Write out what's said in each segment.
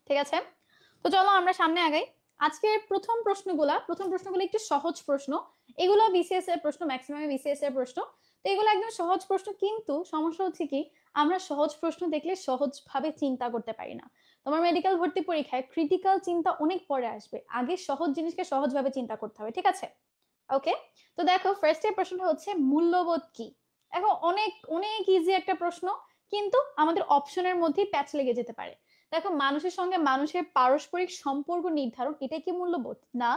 ঠিক আছে, তো চলো আমরা সামনে আগাই। আজকের প্রথম প্রশ্নগুলো একটু সহজ প্রশ্ন। এগুলো বিসিএস এর প্রশ্ন, ম্যাক্সিমাম বিসিএস এর প্রশ্ন। তো এগুলো একদম সহজ প্রশ্ন, কিন্তু সমস্যা হচ্ছে কি, আমরা সহজ প্রশ্ন দেখলে সহজভাবে চিন্তা করতে পারি না। তোমার মেডিকেল ভর্তি পরীক্ষায় ক্রিটিক্যাল চিন্তা অনেক পরে আসবে, আগে সহজ জিনিসকে সহজভাবে চিন্তা করতে হবে, ঠিক আছে? ওকে, তো দেখো ফার্স্ট এর প্রশ্নটা হচ্ছে মূল্যবোধ কি। দেখো অনেক অনেক ইজি একটা প্রশ্ন, কিন্তু আমাদের অপশনের মধ্যেই প্যাচ লেগে যেতে পারে। দেখো মানুষের সঙ্গে মানুষের পারস্পরিক সম্পর্ক নির্ধারণ, এটা কি মূল্যবোধ? না।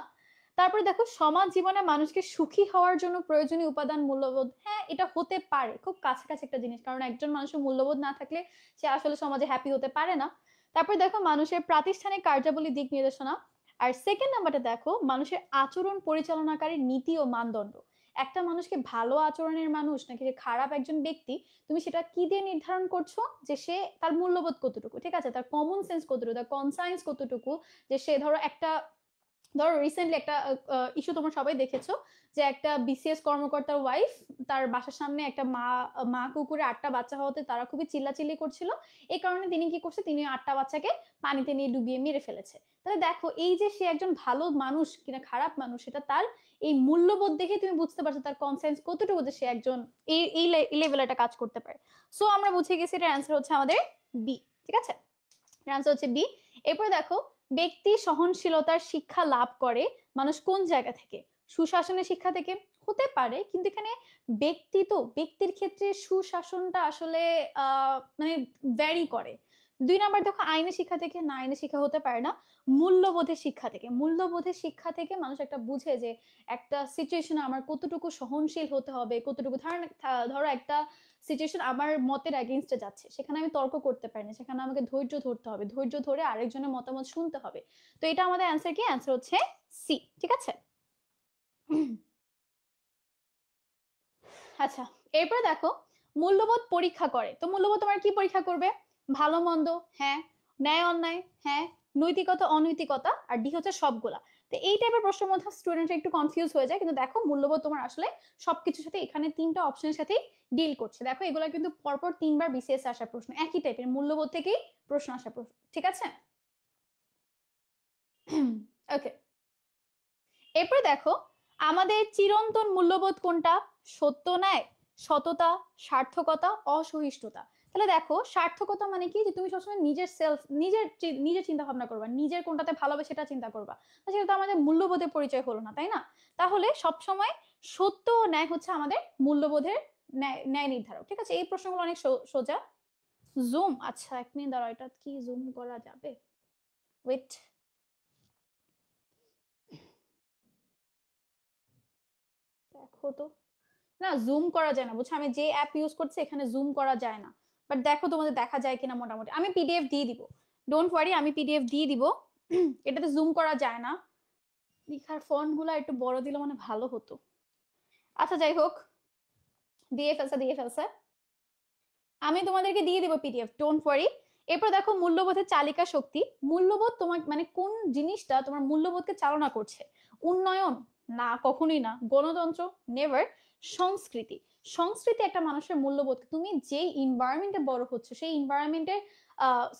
তারপরে দেখো সমাজ জীবনে মানুষকে সুখী হওয়ার জন্য প্রয়োজনীয় উপাদান মূল্যবোধ, হ্যাঁ এটা হতে পারে, খুব কাছাকাছি একটা জিনিস, কারণ একজন মানুষের মূল্যবোধ না থাকলে সে আসলে সমাজে হ্যাপি হতে পারে না। তারপরে দেখো মানুষের প্রাতিষ্ঠানিক কার্যাবলী দিক নির্দেশনা। আর সেকেন্ড নাম্বারটা দেখো মানুষের আচরণ পরিচালনাকারী নীতি ও মানদণ্ড। একটা মানুষকে ভালো আচরণের মানুষ নাকি যে খারাপ একজন ব্যক্তি, তুমি সেটা কি দিয়ে নির্ধারণ করছো? যে সে তার মূল্যবোধ কতটুকু, ঠিক আছে, তার কমন সেন্স কতটুকু, তার কনসাইন্স কতটুকু। যে সে ধরো রিসেন্টলি একটা ইস্যু তোমরা সবাই দেখেছো, যে একটা বিসিএস কর্মকর্তার ওয়াইফ, তার বাসার সামনে একটা মা মা কুকুরে 8টা বাচ্চা হওয়াতে তারা খুবই চিল্লাচিল্লি করছিল। এই কারণে তিনি কি করছে, তিনি 8টা বাচ্চাকে পানিতে নিয়ে ডুবিয়ে মেরে ফেলেছে। তাহলে দেখো এই যে সে একজন ভালো মানুষ কিনা খারাপ মানুষ, সেটা তার এই মূল্যবোধ দেখে তুমি বুঝতে পারছো তার কনসেন্স কতটুকু, যে সে একজন এই লেভেলে একটা কাজ করতে পারে। সো আমরা বুঝে গেছি এটার অ্যান্সার হচ্ছে আমাদের বি, ঠিক আছে, অ্যান্সার হচ্ছে বি। এরপর দেখো ব্যক্তি সহনশীলতার শিক্ষা লাভ করে মানুষ কোন জায়গা থেকে? সুশাসনের শিক্ষা থেকে হতে পারে, কিন্তু এখানে ব্যক্তির ক্ষেত্রে সুশাসনটা আসলে মানে ভ্যারি করে। 2 নাম্বার দেখো আইনের শিক্ষা থেকে, না আইনের শিক্ষা হতে পারে না। মূল্যবোধের শিক্ষা থেকে, মূল্যবোধের শিক্ষা থেকে মানুষ একটা বুঝে যে একটা সিচুয়েশনে আমার কতটুকু সহনশীল হতে হবে, কতটুকু ধরো একটা সিচুয়েশন আমার মতের এগেইনস্টে যাচ্ছে, সেখানে আমি তর্ক করতে পারি না, সেখানে আমাকে ধৈর্য ধরতে হবে, ধৈর্য ধরে আরেকজনের মতামত শুনতে হবে। তো এটা আমাদের অ্যান্সার কি? অ্যান্সার হচ্ছে সি, ঠিক আছে। আচ্ছা, এরপর দেখো মূল্যবোধ পরীক্ষা করে। তো মূল্যবোধ তোমার কি পরীক্ষা করবে? ভালো মন্দ, হ্যাঁ, ন্যায় অন্যায়, হ্যাঁ, নৈতিকতা অনৈতিকতা, আর ডি হচ্ছে সবগুলা। তো এই টাইপের প্রশ্নের মধ্যে স্টুডেন্টরা একটু কনফিউজ হয়ে যায়, কিন্তু দেখো মূল্যবোধ তোমার আসলে সবকিছুর সাথে এখানে 3টা অপশনের সাথেই ডিল করছে। দেখো এগুলো কিন্তু পরপর 3বার বিসিএস আসা প্রশ্ন, একই টাইপের মূল্যবোধ থেকেই প্রশ্ন আসা প্রশ্ন, ঠিক আছে। ওকে, এরপর দেখো আমাদের চিরন্তন মূল্যবোধ কোনটা? সত্য, ন্যায়, সততা, সার্থকতা, অসহিষ্ণুতা। তাহলে দেখো সার্থকতা মানে কি, যে তুমি সবসময় নিজের সেলফ, নিজের চিন্তা ভাবনা করবা, নিজের কোনটাতে ভালো হবে সেটা চিন্তা করবা। সেটা তো আমাদের মূল্যবোধের পরিচয় হলো না, তাই না? তাহলে সবসময় সত্য ও ন্যায় হচ্ছে আমাদের মূল্যবোধের ন্যায় নির্ধারক, ঠিক আছে। এই প্রশ্নগুলো অনেক সোজা। জুম, আচ্ছা 1 মিনিট দাঁড়াও, এটা কি জুম করা যাবে? ওয়েট, দেখো তো। না, জুম করা যায় না, বুঝছো, আমি যে অ্যাপ ইউজ করছি এখানে জুম করা যায় না। বাট দেখো তোমাদের দেখা যায় কিনা, মোটামুটি আমি পিডিএফ দিয়ে দিব, ডোন্ট ওয়ারি, আমি পিডিএফ দিয়ে দিব। এটাতে জুম করা যায় না, লেখার ফন্ট গুলা একটু বড় দিলে মানে ভালো হতো। আচ্ছা যাই হোক, দিয়ে ফেলছে, আমি তোমাদেরকে দিয়ে দিব পিডিএফ, ডোন্ট ওয়ারি। এরপর দেখো মূল্যবোধের চালিকা শক্তি। মূল্যবোধ তোমার মানে কোন জিনিসটা তোমার মূল্যবোধকে চালনা করছে? উন্নয়ন? না, কখনোই না। গণতন্ত্র? নেভার। সংস্কৃতি? সংস্কৃতি একটা মানুষের মূল্যবোধ, তুমি যেই ইনভায়রনমেন্টে বড় হচ্ছে সেই ইনভায়রনমেন্টের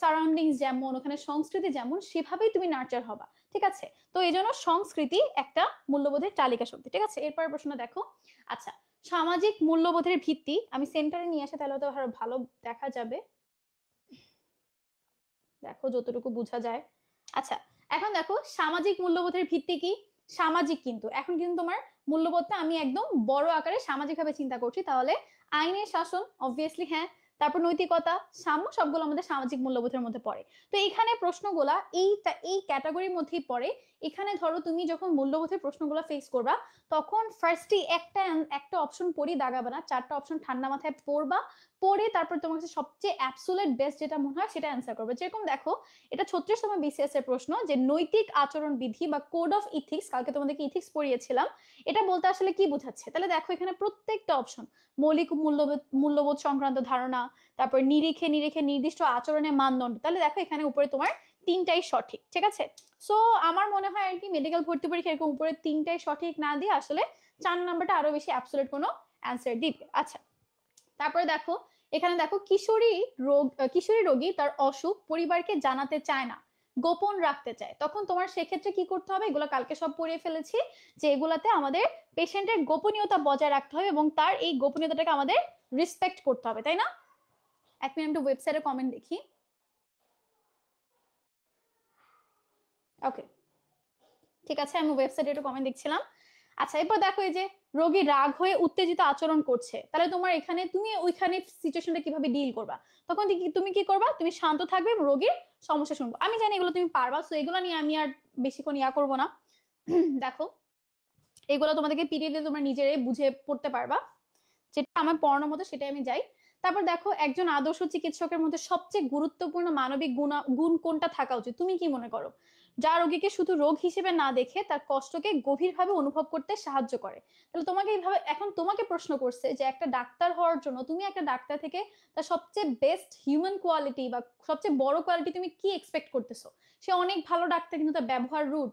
সারাউন্ডিংস যেমন, ওখানে সংস্কৃতি যেমন, সেভাবেই তুমি নার্চার হবা, ঠিক আছে। তো এই জন্য সংস্কৃতি একটা মূল্যবোধের চালিকা শক্তি, ঠিক আছে। এরপর প্রশ্ন দেখো। আচ্ছা, সামাজিক মূল্যবোধের ভিত্তি, আমি সেন্টারে নিয়ে আসে তাহলে তো আরো ভালো দেখা যাবে, দেখো যতটুকু বোঝা যায়। আচ্ছা, এখন দেখো সামাজিক মূল্যবোধের ভিত্তি কি? সামাজিক, কিন্তু এখন কিন্তু তোমার মূল্যবোধটা আমি একদম বড় আকারে সামাজিক ভাবে চিন্তা করছি, তাহলে আইনের শাসন অবভিয়াসলি, হ্যাঁ। তারপর নৈতিকতা, সাম্য, সবগুলো আমাদের সামাজিক মূল্যবোধের মধ্যে পড়ে। তো এখানে প্রশ্নগুলা এই ক্যাটাগরির মধ্যেই পড়ে। এখানে ধরো তুমি যখন মূল্যবোধের প্রশ্নগুলো ফেস করবা, তখন ফার্স্টে একটা অপশন পড়ি, দাগাবে না, 4টা অপশন ঠান্ডা মাথায় পড়বা, পড়ে তারপর তোমার কাছে সবচেয়ে অ্যাবসোলিউট বেস্ট যেটা মনে হয় সেটা অ্যান্সার করবে। যেরকম দেখো, এটা 36তম বিসিএস এর প্রশ্ন, যে নৈতিক আচরণ বিধি বা কোড অফ ইথিক্স, কালকে তোমাদেরকে ইথিক্স পড়িয়েছিলাম, এটা বলতে আসলে কি বোঝাচ্ছে? তাহলে দেখো এখানে প্রত্যেকটা অপশন, মৌলিক মূল্যবোধ সংক্রান্ত ধারণা, তারপর নিরিখে নিরিখে নির্দিষ্ট আচরণের মানদণ্ড। তাহলে দেখো এখানে উপরে তোমার 3টাই সঠিক, ঠিক আছে। সো আমার মনে হয় আর কি মেডিকেল ভর্তি পরীক্ষা এরকম উপরে 3টাই সঠিক না দিয়ে আসলে 4 নাম্বারটা আরো বেশি অ্যাবসোলিউট কোনো অ্যান্সার দিবে। আচ্ছা, তারপরে দেখো এখানে দেখো কিশোরী রোগী তার অসুখ পরিবারকে জানাতে চায় না, গোপন রাখতে চায়, তখন তোমার সেক্ষেত্রে কি করতে হবে, এগুলো কালকে সব পড়িয়ে ফেলেছি, যে এগুলাতে আমাদের পেশেন্টের গোপনীয়তা বজায় রাখতে হবে এবং তার এই গোপনীয়তাটাকে আমাদের রেসপেক্ট করতে হবে, তাই না? এক মিনিট একটু ওয়েবসাইটে কমেন্ট দেখি। ওকে, ঠিক আছে, আমি ওয়েবসাইটে একটু কমেন্ট দেখছিলাম। আচ্ছা, এরপর দেখো এই যে রোগী রাগ হয়ে উত্তেজিত আচরণ করছে, তাহলে তোমার এখানে তুমি ওইখানে সিচুয়েশনটা কিভাবে ডিল করবা? তখন তুমি কি করবা, তুমি শান্ত থাকবে এবং রোগীর সমস্যা শুনবো। আমি জানি এগুলো তুমি পারবা, সো এগুলো নিয়ে আমি আর বেশিক্ষণ ইয়া করবো না। দেখো এগুলো তোমাদেরকে পিডিএফ দিয়ে তোমরা নিজেরাই বুঝে পড়তে পারবা, যেটা আমার পড়ানোর মতো সেটাই আমি যাই। তারপর দেখো একজন আদর্শ চিকিৎসকের মধ্যে সবচেয়ে গুরুত্বপূর্ণ মানবিক গুণ কোনটা থাকা উচিত, তুমি কি মনে করো? যা রোগীকে শুধু রোগ হিসেবে না দেখে তার কষ্টকে গভীরভাবে অনুভব করতে সাহায্য করে। তাহলে তোমাকে এইভাবে এখন তোমাকে প্রশ্ন করছে যে একটা ডাক্তার হওয়ার জন্য তুমি একটা ডাক্তার থেকে তার সবচেয়ে বেস্ট হিউম্যান কোয়ালিটি বা সবচেয়ে বড় কোয়ালিটি তুমি কি এক্সপেক্ট করতেছো? সে অনেক ভালো ডাক্তার কিন্তু তার ব্যবহার রুড,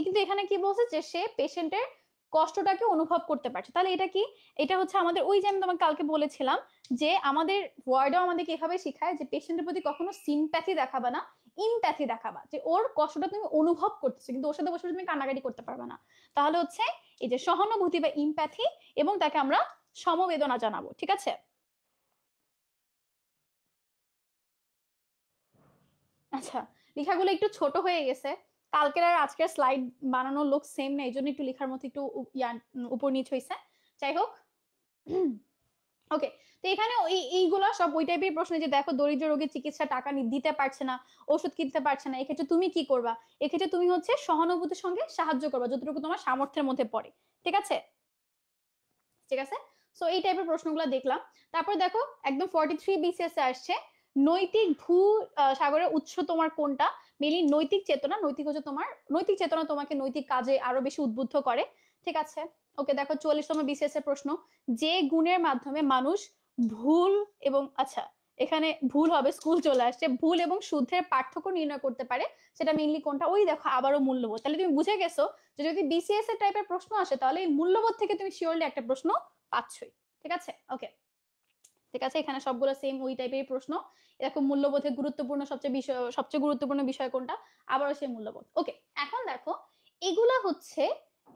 কিন্তু এখানে কি বলছে যে সে পেশেন্টের কষ্টটাকে অনুভব করতে পারছে। তাহলে এটা কি, এটা হচ্ছে আমাদের ওই যে আমি তোমাকে কালকে বলেছিলাম যে আমাদের ওয়ার্ডেও আমাদেরকে এভাবে শেখায় যে পেশেন্টের প্রতি কখনো সিম্প্যাথি দেখাবা না, ইমপ্যাথি দেখাবা, যে ওর কষ্টটা তুমি অনুভব করতেছো কিন্তু ওর সাথে বসে তুমি কান্নাকাটি করতে পারবে না। তাহলে হচ্ছে এই যে সহানুভূতি বা ইমপ্যাথি, এবং তাকে আমরা সমবেদনা জানাবো, ঠিক আছে? আচ্ছা, লেখাগুলো একটু ছোট হয়ে গেছে, কালকের আর আজকের স্লাইড বানানোর লোক সেম না, এই জন্য একটু লেখার মধ্যে একটু উপর নিচ হয়েছে। যাই হোক, ওকে, তো এখানে এইগুলা সব ওই টাইপের প্রশ্ন, যে দেখো দরিদ্র রোগীর চিকিৎসা টাকা দিতে পারছে না, ওষুধ কিনতে পারছে না, এক্ষেত্রে তুমি কি করবা? এক্ষেত্রে তুমি হচ্ছে সহানুভূতির সঙ্গে সাহায্য করবা যতটুকু তোমার সামর্থ্যের মধ্যে পড়ে, ঠিক আছে? ঠিক আছে, সো এই টাইপের প্রশ্নগুলো দেখলাম। তারপর দেখো একদম 43 বিসিএস এ আসছে, নৈতিক ভূ সাগরের উৎস তোমার কোনটা? মেইনলি নৈতিক চেতনা, নৈতিক হচ্ছে তোমার নৈতিক চেতনা তোমাকে নৈতিক কাজে আরো বেশি উদ্বুদ্ধ করে, ঠিক আছে? ওকে, দেখো 44তম বিসিএস এর প্রশ্ন, যে গুণের মাধ্যমে মানুষ ভুল এবং আচ্ছা এখানে ভুল হবে, স্কুল চলে আসছে, ভুল এবং শুদ্ধের পার্থক্য নির্ণয় করতে পারে, সেটা মেইনলি কোনটা? ওই দেখো আবারও মূল্যবোধ। তাহলে তুমি বুঝে গেছো যে যদি বিসিএস এর টাইপের প্রশ্ন আসে তাহলে এই মূল্যবোধ থেকে তুমি শিওরলি একটা প্রশ্ন পাচ্ছই, ঠিক আছে? ওকে, ঠিক আছে, এখানে সবগুলো সেম ওই টাইপের প্রশ্ন। দেখো মূল্যবোধের গুরুত্বপূর্ণ সবচেয়ে গুরুত্বপূর্ণ বিষয় কোনটা? আবারও সেই মূল্যবোধ। ওকে, এখন দেখো এগুলা হচ্ছে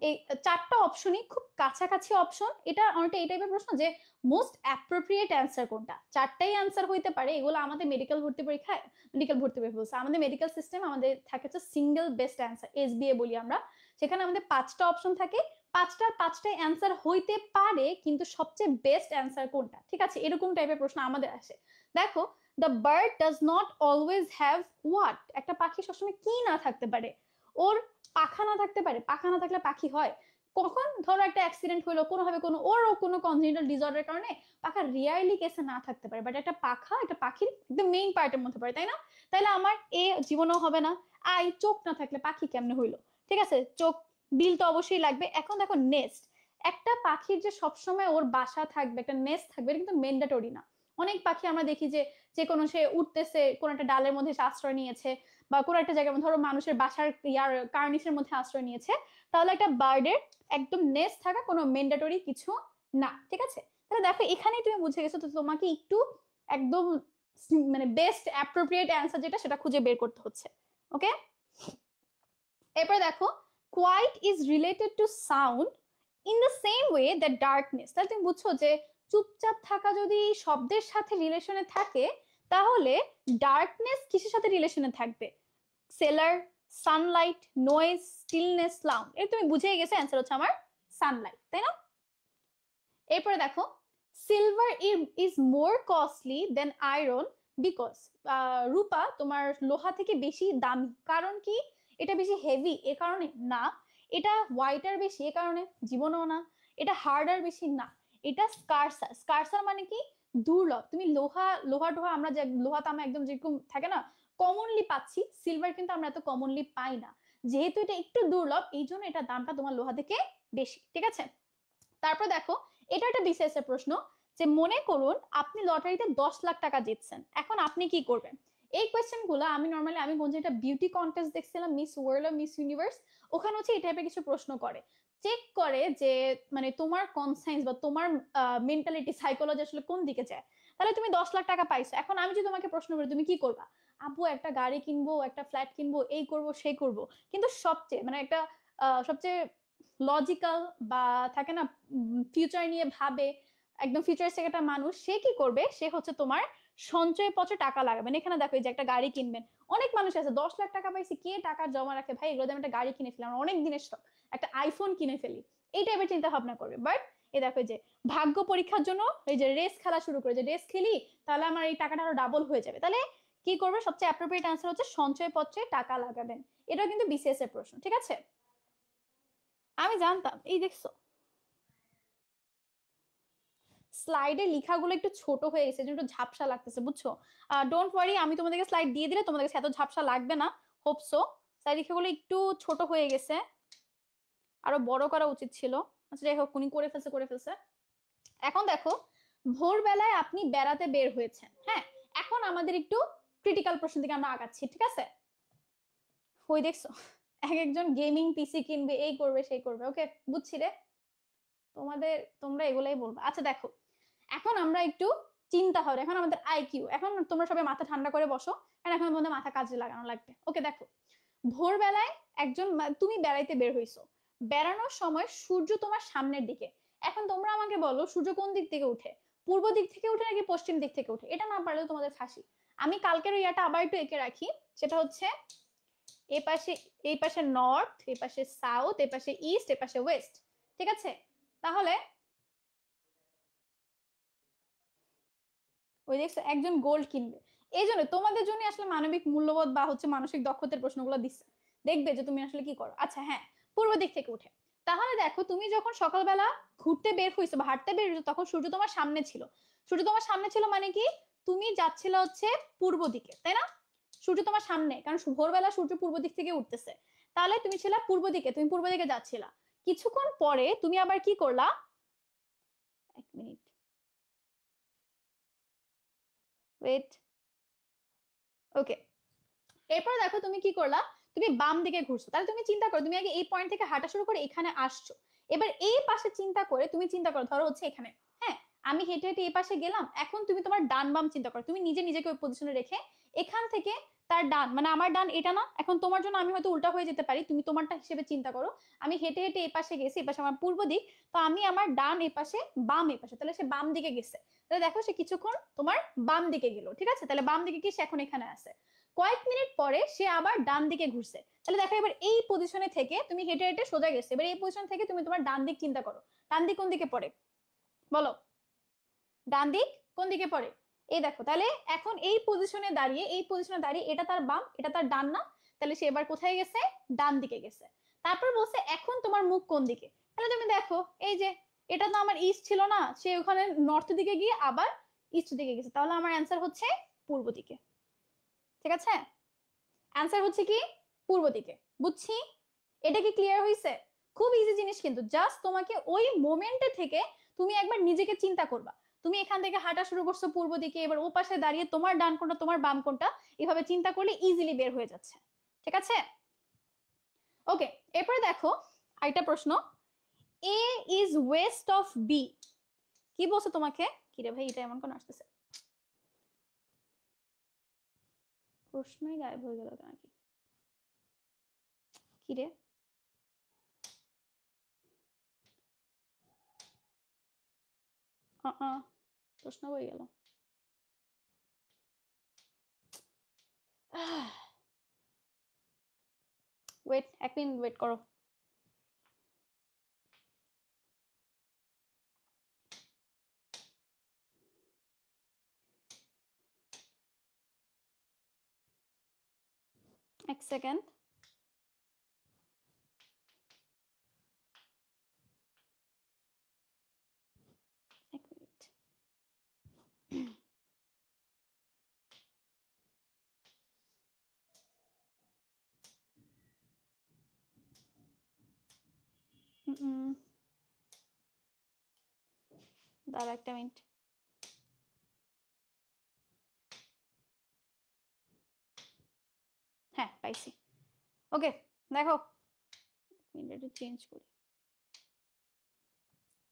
এই চারটা অপশনই খুব কাছাকাছি অপশন, এটা অনেকটা এই টাইপের প্রশ্ন যে মোস্ট অ্যাপ্রোপ্রিয়েট অ্যান্সার কোনটা, চারটাই অ্যান্সার হইতে পারে। এগুলো আমাদের মেডিকেল ভর্তি পরীক্ষায়, মেডিকেল ভর্তি পরীক্ষা বলছে, আমাদের মেডিকেল সিস্টেম আমাদের থাকে হচ্ছে সিঙ্গেল বেস্ট অ্যান্সার, এসবিএ বলি আমরা, সেখানে আমাদের পাঁচটা অপশন থাকে, পাঁচটাই অ্যান্সার হইতে পারে কিন্তু সবচেয়ে বেস্ট অ্যান্সার কোনটা, ঠিক আছে? এরকম টাইপের প্রশ্ন আমাদের আসে। দেখো the bird does not always have what, একটা পাখি সবসময় কি না থাকতে পারে? ওর পাখা না থাকতে পারে, পাখা না থাকলে পাখি হয়? কখন ধরো একটা অ্যাক্সিডেন্ট হলো কোনোভাবে, কোনো কনজেনিটাল ডিসঅর্ডারের কারণে পাখা রিয়ারলি কেসে না থাকতে পারে, বাট একটা পাখা একটা পাখির একদম মেইন পার্টের মধ্যে পড়ে, তাই না? তাইলে আমার এ জীবনও হবে না। আই, চোখ না থাকলে পাখি কেমনে হইলো? ঠিক আছে, চোখ, বিল তো অবশ্যই লাগবে। এখন দেখো নেস্ট, একটা পাখির যে সবসময় ওর বাসা থাকবে, একটা নেস্ট থাকবে, এটা কিন্তু ম্যান্ডেটরি না। অনেক পাখি আমরা দেখি যে যে কোনো সে উঠতেছে, কোন একটা ডালের মধ্যে সে আশ্রয় নিয়েছে, বা কোনো একটা জায়গায় ধরো মানুষের বাসার ইয়ার কার্নিশের মধ্যে আশ্রয় নিয়েছে, তাহলে একটা বার্ডের একদম নেস্ট থাকা কোনো ম্যান্ডেটরি কিছু না, ঠিক আছে? তাহলে দেখো এখানেই তুমি বুঝে গেছো, তো তোমাকে একটু একদম মানে বেস্ট অ্যাপ্রোপ্রিয়েট অ্যান্সার যেটা সেটা খুঁজে বের করতে হচ্ছে, ওকে? এরপরে দেখো quiet is related to sound in the same way that darkness, তাহলে তুমি বুঝছো যে চুপচাপ থাকা যদি শব্দের সাথে রিলেশনে থাকে, তাহলে ডার্কনেস কিসের সাথে রিলেশনে থাকবে? Seller, Sunlight, noise, stillness, sound. এর তুমি বুঝেই গেছে, অ্যান্সার হচ্ছে আমার সানলাইট, তাই না? এরপরে দেখো silver is more costly than iron because, রূপা তোমার লোহা থেকে বেশি দামি, কারণ কি? এটা বেশি হেভি এ কারণে না, এটা হোয়াইটার বেশি এ কারণে জীবনও না, এটা হার্ডার বেশি না, এটা স্কার্সার। স্কার্সার মানে কি? দুর্লভ। তুমি লোহা টোহা আমরা যে লোহা তামা একদম যেরকম থাকে না কমনলি পাচ্ছি, সিলভার কিন্তু আমরা এত কমনলি পাই না, যেহেতু এটা একটু দুর্লভ এই জন্য এটা দামটা তোমার লোহা থেকে বেশি, ঠিক আছে? তারপর দেখো এটা একটা বিসিএস এর প্রশ্ন, যে মনে করুন আপনি লটারিতে 10 লাখ টাকা জিতছেন, এখন আপনি কি করবেন? এই কোয়েশ্চেন গুলো আমি নর্মালি আমি কোন যেটা বিউটি কন্টেস্ট দেখছিলাম, মিস ওয়ার্ল্ড আর মিস ইউনিভার্স, ওখানে হচ্ছে এই টাইপের কিছু প্রশ্ন করে, চেক করে যে মানে তোমার কনসাইন্স বা তোমার মেন্টালিটি সাইকোলজি আসলে কোন দিকে যায়। তাহলে তুমি 10 লাখ টাকা পাইছো, এখন আমি যদি তোমাকে প্রশ্ন করি তুমি কি করবা? আপু একটা গাড়ি কিনবো, একটা ফ্ল্যাট কিনবো, এই করব সেই করব, কিন্তু সবচেয়ে মানে একটা সবচেয়ে লজিক্যাল বা থাকে না, ফিউচার নিয়ে ভাবে, একদম ফিউচারিস্টিক একটা মানুষ, সে কি করবে, সে হচ্ছে তোমার সঞ্চয় পত্রে টাকা লাগাবেন। এখানে দেখো এই যে একটা গাড়ি কিনবেন, অনেক মানুষ আছে 10 লাখ টাকা পাইছি, কে টাকা জমা রাখে ভাই, এগুলো দিয়ে আমি একটা গাড়ি কিনে ফেলি, আমার অনেক দিনের শখ, একটা আইফোন কিনে ফেলি, এই টাইপের চিন্তা ভাবনা করবে। বাট এই দেখো এই যে ভাগ্য পরীক্ষার জন্য এই যে রেস খেলা শুরু করে, যে রেস খেলি তাহলে আমার এই টাকাটা আরো ডাবল হয়ে যাবে, তাহলে কি করবে, সবচেয়ে অ্যাপ্রোপ্রিয়েট আনসার হচ্ছে সঞ্চয় পত্রে টাকা লাগাবেন। এটা কিন্তু বিসিএস এর প্রশ্ন, ঠিক আছে? আমি জানতাম, এই দেখছো স্লাইডে লেখাগুলো একটু ছোট হয়ে গেছে, একটু ঝাপসা লাগতেছে, বুঝছো? ডোন্ট ওয়ারি, আমি তোমাদেরকে স্লাইড দিয়ে দিলে তোমাদের কাছে এত ঝাপসা লাগবে না, হোপসো। স্লাইড লেখাগুলো একটু ছোট হয়ে গেছে, আরো বড় করা উচিত ছিল। আচ্ছা যাই হোক, উনি করে ফেলছে করে ফেলছে। এখন দেখো, ভোরবেলায় আপনি বেড়াতে বের হয়েছেন, হ্যাঁ, এখন আমাদের একটু ক্রিটিক্যাল প্রশ্ন দিকে আমরা আগাচ্ছি, ঠিক আছে? ওই দেখছো, এক একজন গেমিং পিসি কিনবে, এই করবে সেই করবে, ওকে বুঝছি রে, তোমরা এগুলাই বলবে। আচ্ছা দেখো, এখন আমরা একটু চিন্তা হবে, এখন আমাদের আইকিউ, এখন তোমরা সবাই মাথা ঠান্ডা করে বসো, কারণ এখন আমাদের মাথা কাজে লাগানো লাগবে। ওকে দেখো, ভোরবেলায় তুমি বেড়াইতে বের হইছো, বেড়ানোর সময় সূর্য তোমার সামনের দিকে। এখন তোমরা আমাকে বলো, সূর্য কোন দিক থেকে উঠে, পূর্ব দিক থেকে উঠে নাকি পশ্চিম দিক থেকে উঠে? এটা না পারলেও তোমাদের ফাঁসি। আমি কালকের ইয়াটা আবার একটু এঁকে রাখি, সেটা হচ্ছে এ পাশে, এই পাশে নর্থ, এই পাশে সাউথ, এই পাশে ইস্ট, এই পাশে ওয়েস্ট, ঠিক আছে? তাহলে ওই দেখছো একজন গোল্ড কিনবে, এই জন্য তোমাদের জন্য আসলে মানবিক মূল্যবোধ বা হচ্ছে মানসিক দক্ষতার প্রশ্নগুলো দিচ্ছে, দেখবে যে তুমি আসলে কি করো। আচ্ছা হ্যাঁ, পূর্ব দিক থেকে উঠে, তাহলে দেখো তুমি যখন সকালবেলা ঘুরতে বের হইছো বা হাঁটতে বের হইছো, তখন সূর্য তোমার সামনে ছিল। সূর্য তোমার সামনে ছিল মানে কি, তুমি যাচ্ছিল হচ্ছে পূর্ব দিকে, তাই না? সূর্য তোমার সামনে, কারণ ভোরবেলা সূর্য পূর্ব দিক থেকে উঠতেছে, তাহলে তুমি ছিলা পূর্ব দিকে, তুমি পূর্ব দিকে যাচ্ছিলা। কিছুক্ষণ পরে তুমি আবার কি করলা, এক মিনিট, ওয়েট, ওকে, এরপর দেখো তুমি কি করলা, তুমি বাম দিকে ঘুরছো, তাহলে তুমি চিন্তা করো, তুমি আগে এই পয়েন্ট থেকে হাঁটা শুরু করে এখানে আসছো, এবার এই পাশে চিন্তা করে তুমি চিন্তা করো, ধরো হচ্ছে এখানে, হ্যাঁ, আমি হেঁটে হেঁটে এই পাশে গেলাম, এখন তুমি তোমার ডান বাম চিন্তা করো, তুমি নিজে নিজেকে ওই পজিশনে রেখে এখান থেকে তার ডান, মানে আমার ডান এটা না, এখন তোমার জন্য আমি হয়তো উল্টা হয়ে যেতে পারি, তুমি তোমারটা হিসেবে চিন্তা করো, আমি হেঁটে হেঁটে এই পাশে গেছি, এই পাশে আমার পূর্ব দিক, তো আমি আমার ডান এই পাশে, বাম এই পাশে, তাহলে সে বাম দিকে গেছে, তাহলে দেখো সে কিছুক্ষণ তোমার বাম দিকে গেল, ঠিক আছে? তাহলে বাম দিকে কি, সে এখন এখানে আছে। কয়েক মিনিট পরে সে আবার ডান দিকে ঘুরছে, তাহলে দেখো এবার এই পজিশনে থেকে তুমি হেঁটে হেঁটে সোজা গেছে, এবার এই পজিশন থেকে তুমি তোমার ডান দিক চিন্তা করো, ডান দিক কোন দিকে পড়ে বলো, ডান দিক কোন দিকে পড়ে? এই দেখো, তাহলে এখন এই পজিশনে দাঁড়িয়ে, এই পজিশনে দাঁড়িয়ে, এটা তার বাম এটা তার ডান না, তাহলে সে এবার কোথায় গেছে, ডান দিকে গেছে। তারপর বলছে এখন তোমার মুখ কোন দিকে, তাহলে তুমি দেখো এই যে এটা তো আমার ইস্ট ছিল না, সে ওখানে নর্থ দিকে গিয়ে আবার ইস্ট দিকে গেছে, তাহলে আমার অ্যান্সার হচ্ছে পূর্ব দিকে, ঠিক আছে? অ্যান্সার হচ্ছে কি পূর্ব দিকে, বুঝছি? এটা কি ক্লিয়ার হয়েছে? খুব ইজি জিনিস, কিন্তু জাস্ট তোমাকে ওই মোমেন্টে থেকে তুমি একবার নিজেকে চিন্তা করবা, তুমি এখান থেকে হাঁটা শুরু করছো পূর্ব দিকে, এবার ও পাশে দাঁড়িয়ে তোমার ডান কোনটা তোমার বাম কোনটা, এভাবে চিন্তা করলে ইজিলি বের হয়ে যাচ্ছে, ঠিক আছে? ওকে, এরপরে দেখো আরেকটা প্রশ্ন, এ ইজ ওয়েস্ট অফ বি, কি বলছে তোমাকে? কিরে ভাই, এটা এমন কোন আসতেছে, প্রশ্নই গায়েব হয়ে গেল নাকি, কিরে, প্রশ্ন হয়ে গেল। ওয়েট, এক মিনিট ওয়েট করো। এক সেকেন্ড, এক মিনিট। দাঁড়া একটা মিনিট, হ্যাঁ পাইছি। ওকে দেখো, মিনিট একটু চেঞ্জ করি।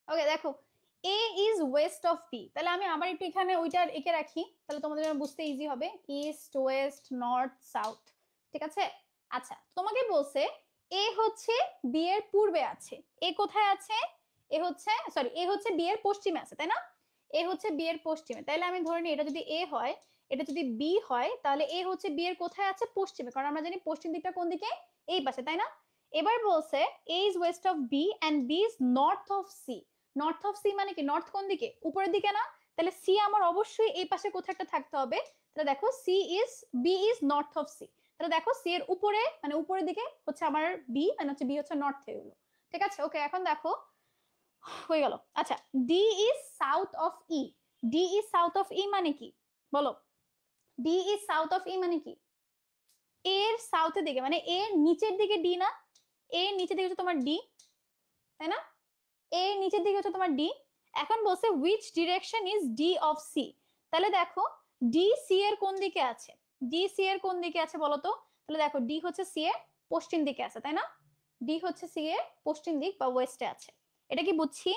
ওকে দেখো, এ ইজ ওয়েস্ট অফ বি, তাহলে আমি আবার একটু এখানে ওইটার এঁকে রাখি, তাহলে তোমাদের জন্য বুঝতে ইজি হবে। ইস্ট, ওয়েস্ট, নর্থ, সাউথ, ঠিক আছে। আচ্ছা, তোমাকে বলছে এ হচ্ছে বি এর পূর্বে আছে, এ কোথায় আছে, এ হচ্ছে সরি এ হচ্ছে বি এর পশ্চিমে আছে, তাই না? এ হচ্ছে বি এর পশ্চিমে, তাহলে আমি ধরে নিই এটা যদি এ হয়, এটা যদি বি হয়, তাহলে এ হচ্ছে বি এর কোথায় আছে, পশ্চিমে, কারণ আমরা জানি পশ্চিম দিকটা কোন দিকে, এই পাশে, তাই না? এবার বলছে A is west of B and B is north of C. North of C মানে কি, নর্থ কোন দিকে, উপরের দিকে না? তাহলে সি আমার অবশ্যই এই পাশে কোথাও একটা থাকতে হবে। তাহলে দেখো B is north of C, তাহলে দেখো সি এর উপরে মানে উপরের দিকে হচ্ছে আমার বি, মানে হচ্ছে বি হচ্ছে নর্থ হয়ে গেলো, ঠিক আছে। ওকে, এখন দেখো হয়ে গেল। আচ্ছা, D is south of E. D is south of E মানে কি বলো? D is south of E মানে কি? এর সাউথের দিকে মানে এর নিচের দিকে ডি না? এর নিচের দিকে হচ্ছে তোমার ডি, তাই না? এর নিচের দিকে হচ্ছে তোমার ডি। এখন বলছে which direction is D of C. তাহলে দেখো ডি সি এর কোন দিকে আছে, ডি সি এর কোন দিকে আছে বলো তো? তাহলে দেখো ডি হচ্ছে সি এর পশ্চিম দিকে আছে, তাই না? ডি হচ্ছে সি এর পশ্চিম দিক বা ওয়েস্টে আছে, এটা কি বুঝছি?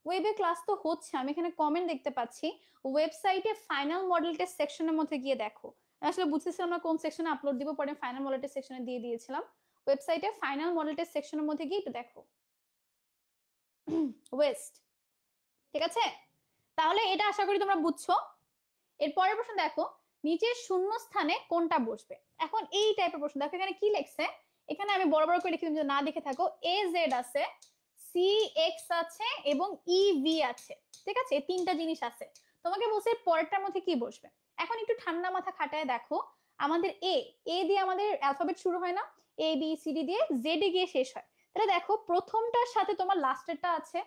ওয়েবে ক্লাস তো হচ্ছে, আমি এখানে কমেন্ট দেখতে পাচ্ছি। ওয়েবসাইটে ফাইনাল মডেল টেস্ট সেকশনের মধ্যে গিয়ে দেখো। আমি আসলে বুঝতেছিলাম না কোন সেকশনে আপলোড দিব, পরে ফাইনাল মডেল টেস্ট সেকশনে দিয়ে দিয়েছিলাম। ওয়েবসাইটে ফাইনাল মডেল টেস্ট সেকশনের মধ্যে গিয়ে একটু দেখো ওয়েস্ট, ঠিক আছে। তাহলে এটা আশা করি তোমরা বুঝছো। এর পরের প্রশ্ন দেখো, নিচের শূন্য স্থানে কোনটা বসবে। এখন এই টাইপের প্রশ্ন দেখো, এখানে কি লেখছে, এখানে আমি বড় বড় করে লিখে, তুমি যদি না দেখে থাকো, এ জেড আছে, সি এক্স আছে এবং ই ভি আছে, ঠিক আছে, এই তিনটা জিনিস আছে। তোমাকে বলছে পরেরটার মধ্যে কি বসবে। এখন একটু ঠান্ডা মাথা খাটায় দেখো, আমাদের এ দিয়ে আমাদের অ্যালফাবেট শুরু হয় না, এ বি সি ডি দিয়ে জেড এ গিয়ে শেষ হয়। তাহলে দেখো প্রথমটার সাথে তোমার লাস্টেরটা আছে।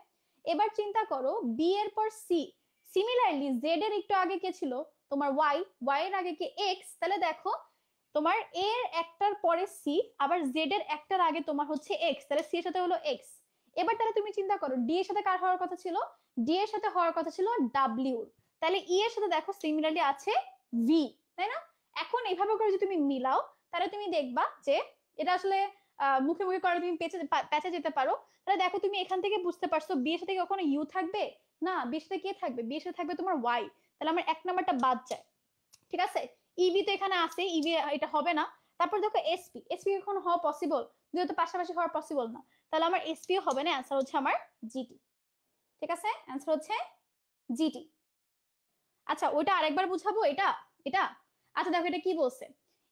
এবার চিন্তা করো বি এর পর সি, সিমিলারলি জেড এর একটু আগে কে ছিল, তোমার ওয়াই এর আগে কে এক্স। তাহলে দেখো তোমার এর একটার পরে সি, আবার জেড এর একটার আগে তোমার হচ্ছে এক্স, তাহলে সি এর সাথে হলো এক্স। এবার তাহলে তুমি চিন্তা করো ডি এর সাথে কার হওয়ার কথা ছিল, ডি এর সাথে হওয়ার কথা ছিল ডাব্লিউ। তাহলে ই এর সাথে দেখো সিমিলারলি আছে ভি, তাই না? এখন এইভাবে করে যদি তুমি মিলাও, তাহলে তুমি দেখবা যে এটা আসলে মুখে মুখে করে তুমি পেঁচে যেতে পারো। তাহলে দেখো তুমি এখান থেকে বুঝতে পারছো বি এর সাথে কখনো ইউ থাকবে না, বি এর সাথে কে থাকবে, বি এর সাথে থাকবে তোমার ওয়াই। তাহলে আমার এক নাম্বারটা বাদ যায়, ঠিক আছে। ইভি তো এখানে আছে, ইভি এটা হবে না। তারপর দেখো এসপি, এসপি কখনো হওয়া পসিবল, যেহেতু পাশাপাশি হওয়া পসিবল না, তাহলে আমার এসপি হবে না, অ্যান্সার হচ্ছে আমার জিটি, ঠিক আছে, অ্যান্সার হচ্ছে জিটি। আচ্ছা ওইটা আরেকবার বুঝাবো, এটা এটা আচ্ছা দেখো এটা কি বলছে,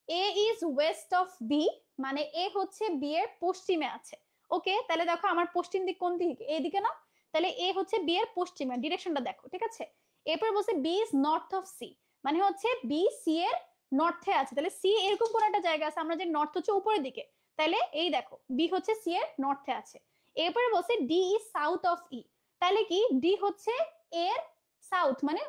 A is west of B, মানে এ হচ্ছে বি এর পশ্চিমে আছে। ওকে, তাহলে দেখো আমার পশ্চিম দিক কোন দিকে, এইদিকে না? তাহলে এ হচ্ছে বি এর পশ্চিমে, ডিরেকশনটা দেখো, ঠিক আছে। এরপর বলছে B is north of C, মানে হচ্ছে বি সি এর নর্থে আছে। তাহলে সি এরকম কোন একটা জায়গা আছে, আমরা যে নর্থ হচ্ছে উপরের দিকে, তাহলে এই দেখো বি হচ্ছে সি এর নর্থে আছে। এরপরে বলছে ডি ইজ সাউথ অফ ই, তাহলে কি ডি হচ্ছে এর সাউথ মানে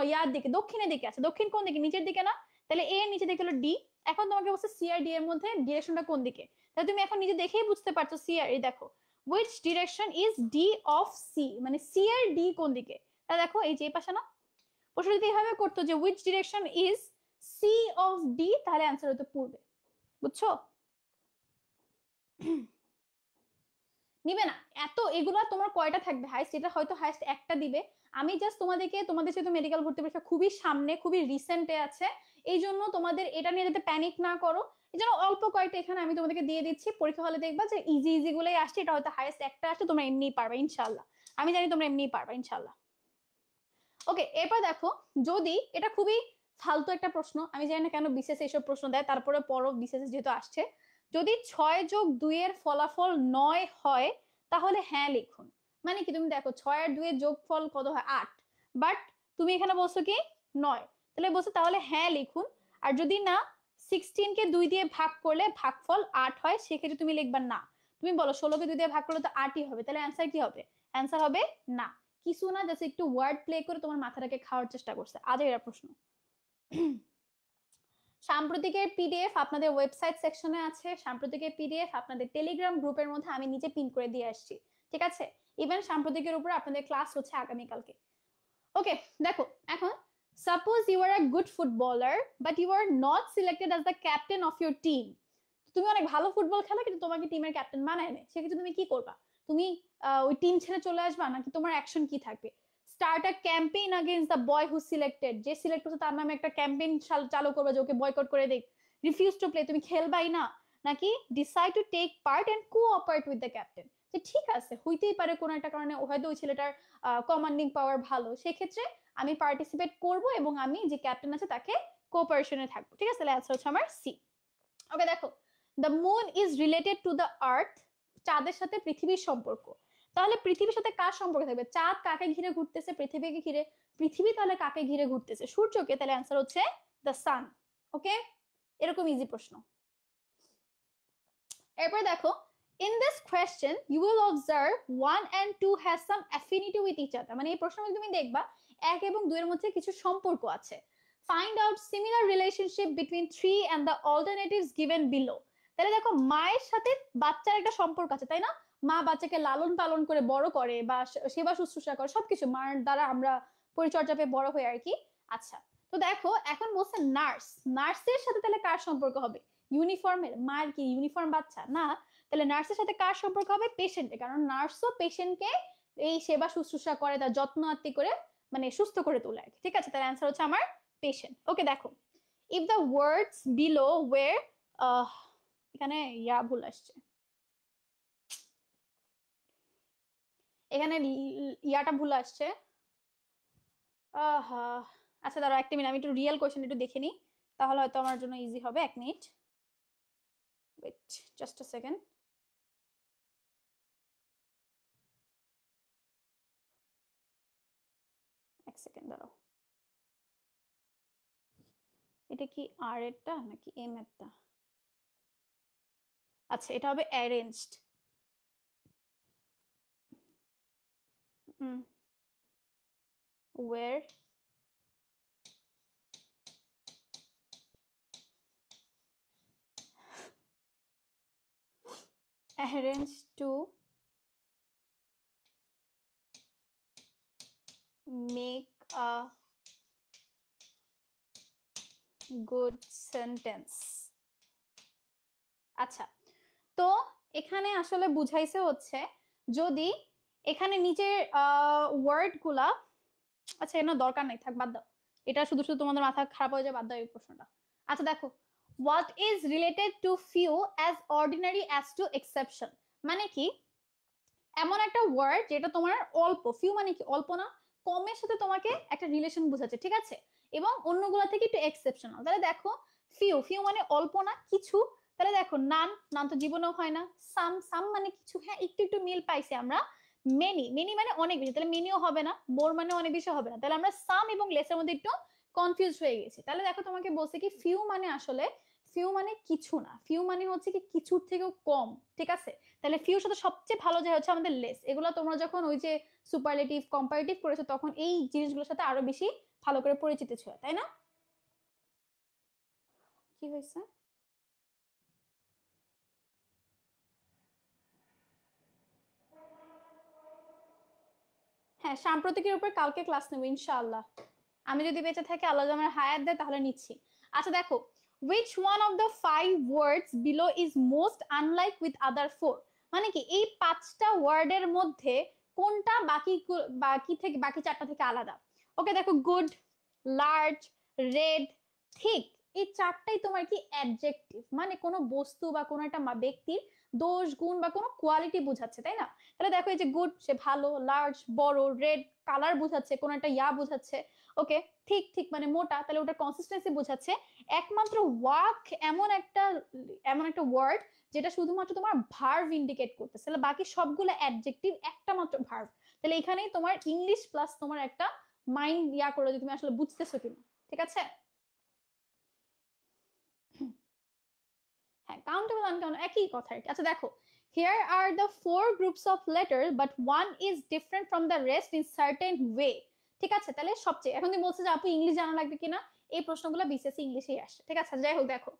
ইয়ার দিকে, দক্ষিণের দিকে আছে। দক্ষিণ কোন দিকে, নিচের দিকে না? তাহলে এর নিচে দিকে হলো ডি। এখন তোমাকে বলছে সি আর ডি এর মধ্যে ডিরেকশনটা কোন দিকে, তাহলে তুমি এখন নিজে দেখেই বুঝতে পারছো সি আর, এই দেখো which direction is d of c, মানে সি আর ডি কোন দিকে। তাহলে দেখো এই যে পাশে না, প্রশ্ন যদি এইভাবে করতো যে which direction is c of d, তাহলে অ্যান্সার হতো পূর্বে, বুঝছো? নিবে না এত, এগুলো তোমার কয়টা থাকবে হাইস্ট, এটা হয়তো হাইস্ট একটা দিবে। আমি জাস্ট তোমাদের যেহেতু মেডিকেল ভর্তি পরীক্ষা খুবই সামনে, খুবই রিসেন্টে আছে, এই জন্য তোমাদের এটা নিয়ে যাতে প্যানিক না করো, এই জন্য অল্প কয়েকটা এখানে আমি তোমাদেরকে দিয়ে দিচ্ছি। পরীক্ষা হলে দেখবা যে ইজি ইজি গুলোই আসছে, এটা হয়তো হাইস্ট একটা আসছে, তোমরা এমনিই পারবে ইনশাল্লাহ, আমি জানি তোমরা এমনিই পারবে ইনশাল্লাহ। ওকে, এরপর দেখো, যদি এটা খুবই ফালতু একটা প্রশ্ন, আমি জানি না কেন বিশেষ এইসব প্রশ্ন দেয়, তারপরে পরও বিশেষ যেহেতু আসছে, যদি 6+2 এর ফলাফল 9 হয় তাহলে হ্যাঁ লিখুন। মানে কি, তুমি দেখো 6 আর 2 এর যোগফল কত হয় 8, বাট তুমি এখানে বলছো কি 9, তাহলে বলছো তাহলে হ্যাঁ লিখুন। আর যদি না 16 কে 2 দিয়ে ভাগ করলে ভাগফল 8 হয়, সেক্ষেত্রে তুমি লিখবা না। তুমি বলো 16 কে 2 দিয়ে ভাগ করলে তো 8ই হবে, তাহলে অ্যান্সার কি হবে? অ্যান্সার হবে না। কিছু না, জাস্ট একটু ওয়ার্ড প্লে করে তোমার মাথাটাকে খাওয়ার চেষ্টা করছে, আজের এরা প্রশ্ন। সাম্প্রতিকের পিডিএফ আপনাদের ওয়েবসাইট সেকশনে আছে, সাম্প্রতিকের পিডিএফ আপনাদের টেলিগ্রাম গ্রুপের মধ্যে আমি নিচে পিন করে দিয়ে আসছি, ঠিক আছে। ইভেন সাম্প্রতিকের উপর আপনাদের ক্লাস হচ্ছে আগামীকালকে। ওকে, দেখো এখন suppose you are a good footballer but you are not selected as the captain of your team. তুমি অনেক ভালো ফুটবল খেলো কিন্তু তোমাকে টিমের ক্যাপ্টেন বানায় নেয়, সেক্ষেত্রে তুমি কি করবা? তুমি ওই টিম ছেড়ে চলে আসবা, নাকি তোমার অ্যাকশন কি থাকবে? Start a campaign against the boy who selected, যে সিলেক্ট হচ্ছে তার নামে একটা ক্যাম্পেইন চালু করবে যে ওকে বয়কট করে দেখ। রিফিউজ টু প্লে, তুমি খেলবাই না। নাকি decide to take part and cooperate with the captain, যে ঠিক আছে হইতেই পারে কোনো একটা কারণে হয়তো ওই ছেলেটার কমান্ডিং পাওয়ার ভালো, সেক্ষেত্রে আমি পার্টিসিপেট করব এবং আমি যে ক্যাপ্টেন আছে তাকে কোঅপারেশনে থাকবো। ঠিক আছে, অ্যান্সার হচ্ছে আমার সি। ওকে দেখো, the moon is related to the earth, চাঁদের সাথে পৃথিবীর সম্পর্ক। তাহলে পৃথিবীর সাথে কার সম্পর্ক থাকবে? চাঁদ কাকে ঘিরে ঘুরতেছে? পৃথিবীকে ঘিরে। পৃথিবী তাহলে কাকে ঘিরে ঘুরতেছে? সূর্যকে। তাহলে অ্যান্সার হচ্ছে দ্য সান। ওকে, এরকম ইজি প্রশ্ন। এরপর দেখো, in this question you will observe 1 and 2 has some affinity with each other, মানে এই প্রশ্নটা তুমি দেখবা 1 এবং 2 এর মধ্যে কিছু সম্পর্ক আছে। find out similar relationship between 3 and the alternatives given below। তাহলে দেখো মায়ের সাথে বাচ্চার একটা সম্পর্ক আছে, তাই না? মা বাচ্চাকে লালন পালন করে বড় করে বা সেবা শুশ্রূষা করে, সবকিছু মার দ্বারা আমরা পরিচর্যা পেয়ে বড় হই আর কি। আচ্ছা, তো দেখো এখন বলছে নার্স, নার্সের সাথে তাহলে কার সম্পর্ক হবে? ইউনিফর্মের? মায়ের কি ইউনিফর্ম বাচ্চা না? তাহলে নার্সের সাথে কার সম্পর্ক হবে? পেশেন্টের, কারণ নার্সও পেশেন্টকে এই সেবা শুশ্রূষা করে, তার যত্ন আত্তি করে মানে সুস্থ করে তোলে আর কি। ঠিক আছে, তার অ্যান্সার হচ্ছে আমার পেশেন্ট। ওকে দেখো, ইফ দ্য ওয়ার্ডস বিলো ওয়ের, এখানে ইয়া ভুল আসছে, এখানে ইয়াটা ভুল আসছে। আচ্ছা দাঁড়াও একটা মিনিট, আমি একটু রিয়েল কোয়েশ্চেন একটু দেখে নিই, তাহলে হয়তো আমার জন্য ইজি হবে। এক minute, wait just a second. এক সেকেন্ড দাঁড়াও, এটা কি আর এরটা নাকি এম এরটা? আচ্ছা, এটা হবে arranged. where arranged to make a good sentence। আচ্ছা, তো এখানে আসলে বুঝাইছে হচ্ছে যদি এখানে নিচের ওয়ার্ড গুলা, আচ্ছা এর দরকার নেই, থাক বাদ দাও, এটা শুধু শুধু তোমাদের মাথা খারাপ হয়ে যায়, বাদ দাও এই প্রশ্নটা। আচ্ছা দেখো, what is related to few as ordinary as to exception, মানে কি এমন একটা ওয়ার্ড যেটা তোমার অল্প, ফিউ মানে কি অল্প না, কমের সাথে তোমাকে একটা রিলেশন বোঝাচ্ছে, ঠিক আছে, এবং অন্যগুলা থেকে একটু এক্সেপশনাল। তাহলে দেখো ফিউ, ফিউ মানে অল্প না কিছু, তাহলে দেখো নান, নান তো জীবনেও হয় না। সাম, সাম মানে কিছু, হ্যাঁ একটু একটু মিল পাইছি আমরা। মেনি, মেনি মানে অনেক বেশি, তাহলে মেনিও হবে না, মোর মানে অনেক বেশি হবে না, তাহলে আমরা সাম এবং লেসের মধ্যে একটু কনফিউজ হয়ে গেছি। তাহলে দেখো তোমাকে বলছে কি ফিউ মানে আসলে, ফিউ মানে কিছু না, ফিউ মানে হচ্ছে কি কিছুর থেকেও কম, ঠিক আছে। তাহলে ফিউর সাথে সবচেয়ে ভালো যায় হচ্ছে আমাদের লেস। এগুলো তোমরা যখন ওই যে সুপারলেটিভ কম্পারেটিভ করেছো তখন এই জিনিসগুলোর সাথে আরো বেশি ভালো করে পরিচিত ছিল, তাই না? কি হয়েছে? হ্যাঁ, সাম্প্রতিকের উপর কালকে ক্লাস নেবো ইনশাআল্লাহ, আমি যদি বেঁচে থাকি, আল্লাহ যদি আমার হায়াত দেয় তাহলে নিচ্ছি। আচ্ছা দেখো, which one of the 5 words below is most unlike with other 4, মানে কি এই 5টা ওয়ার্ডের মধ্যে কোনটা বাকি বাকি থেকে বাকি 4টা থেকে আলাদা? ওকে দেখো, গুড, লার্জ, রেড, থিক, এই 4টাই তোমার কি অ্যাডজেক্টিভ, মানে কোনো বস্তু বা কোনো একটা ব্যক্তির দোষ গুণ বা কোনো কোয়ালিটি বোঝাচ্ছে, তাই না? তাহলে দেখো এই যে গুড সে ভালো, লার্জ বড়, রেড কালার বোঝাচ্ছে, কোনো একটা ইয়া বোঝাচ্ছে, ওকে ঠিক, ঠিক মানে মোটা, তাহলে ওটা কনসিস্টেন্সি বোঝাচ্ছে। একমাত্র ওয়াক এমন একটা ওয়ার্ড যেটা শুধুমাত্র তোমার ভার্ব ইন্ডিকেট করতেছে, তাহলে বাকি সবগুলো অ্যাডজেক্টিভ, একটা মাত্র ভার্ব। তাহলে এখানেই তোমার ইংলিশ প্লাস তোমার একটা মাইন্ড ইয়া করে যে তুমি আসলে বুঝতেছো কিনা, ঠিক আছে। হ্যাঁ, কাউন্টেবল আনকাউন্টেবল একই কথা আর কি। আচ্ছা দেখো, here are the 4 groups of letters but one is different from the rest in certain way। ঠিক আছে, তাহলে সবচেয়ে, এখন তুমি বলছো যে আপু ইংলিশ জানা লাগবে কিনা, এই প্রশ্নগুলো বিসিএসসি ইংলিশেই আসে, ঠিক আছে। যাই হোক দেখো,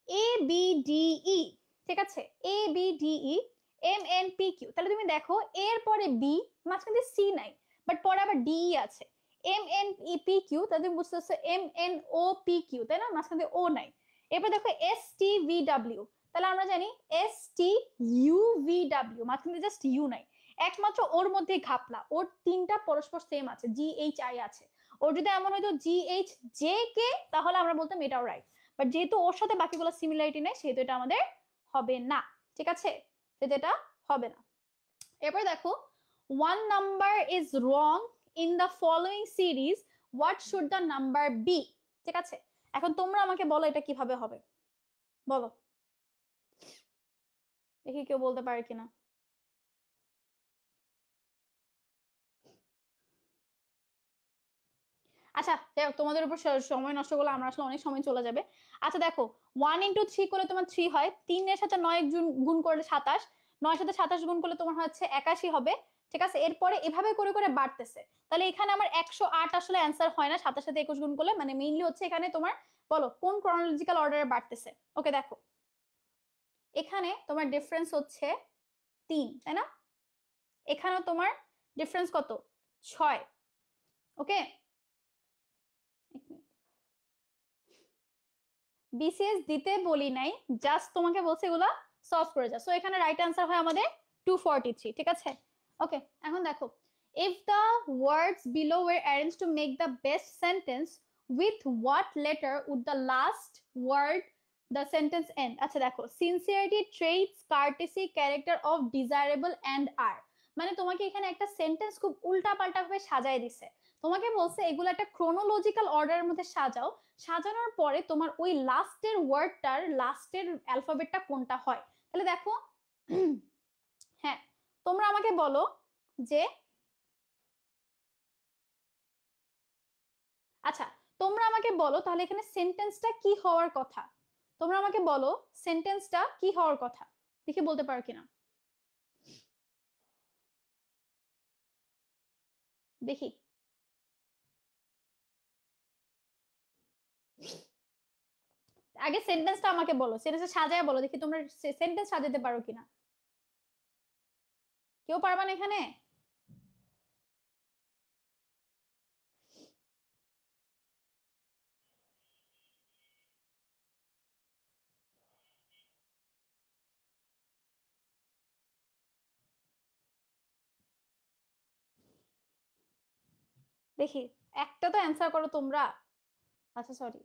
এ বি ডি ই, ঠিক আছে, A B D E, M N P Q, তাহলে তুমি দেখো এর পরে বি, মাঝখানে সি নাই, বাট পরে আবার ডি আছে। M N E P Q, তাহলে তুমি বুঝতে পারছো M N O P Q, তাই না, মাঝখানে ও নাই। এরপর দেখো এস টি ভি ডাব্লিউ, তাহলে আমরা জানি STUVW, মাঝখানে জাস্ট ইউ নাই, একমাত্র ওর মধ্যে ঘাপলা, ওর তিনটা পরস্পর সেম আছে, GHI আছে। ওর যদি এমন হয়তো GHJK তাহলে আমরা বলতাম এটাও রাইট, বাট যেহেতু ওর সাথে বাকিগুলো সিমিলারিটি নেই সেহেতু এটা আমাদের হবে না, ঠিক আছে, সেহেতু এটা হবে না। এরপর দেখো, one number is wrong in the following series, what should the number be? ঠিক আছে, এখন তোমরা আমাকে বলো এটা কিভাবে হবে, বলো দেখি কেউ বলতে পারে কিনা। আচ্ছা যাই হোক, তোমাদের উপর সময় নষ্ট করলে আমরা আসলে অনেক সময় চলে যাবে। আচ্ছা দেখো, 1 × 3 করলে তোমার 3 হয়, 3-এর সাথে 9 গুণ করলে 27, 9-এর সাথে 27 গুণ করলে তোমার হচ্ছে 81 হবে, ঠিক আছে। এরপরে এভাবে করে করে বাড়তেছে, তাহলে এখানে আমার 108 আসলে অ্যান্সার হয় না 27 সাথে 21 গুণ করলে, মানে মেইনলি হচ্ছে এখানে তোমার বলো কোন ক্রনোলজিক্যাল অর্ডারে বাড়তেছে। ওকে দেখো, এখানে তোমার ডিফারেন্স হচ্ছে 3, তাই না, এখানেও তোমার ডিফারেন্স কত, 6। ওকে, বিসিএস দিতে বলি নাই, জাস্ট তোমাকে বলছে এগুলা সলভ করে যা। সো এখানে রাইট অ্যান্সার হয় আমাদের 243, ঠিক আছে। ওকে, এখন দেখো, if the words below were arranged to make the best sentence, with what letter would the last word the sentence end? আচ্ছা দেখো, sincerity, traits, courtesy, character of desirable and are, মানে তোমাকে এখানে একটা সেন্টেন্স খুব উল্টা পাল্টা ভাবে সাজায় দিছে। তোমাকে বলছে এগুলো একটা ক্রোনোলজিক্যাল অর্ডারের মধ্যে সাজাও, সাজানোর পরে তোমার ওই লাস্টের ওয়ার্ডটার লাস্টের অ্যালফাবেটটা কোনটা হয়। তাহলে দেখো, হ্যাঁ তোমরা আমাকে বলো যে, আচ্ছা তোমরা আমাকে বলো তাহলে এখানে সেন্টেন্সটা কি হওয়ার কথা, তোমরা আমাকে বলো সেন্টেন্সটা কি হওয়ার কথা, দেখি বলতে পারো কিনা, দেখি। আগে সেন্টেন্সটা আমাকে বলো, সেন্টেন্সটা সাজায় বলো দেখি তোমরা সেন্টেন্স সাজাতে পারো কিনা। কেউ পারবা না এখানে? দেখি একটা তো অ্যান্সার করো তোমরা। আচ্ছা সরি,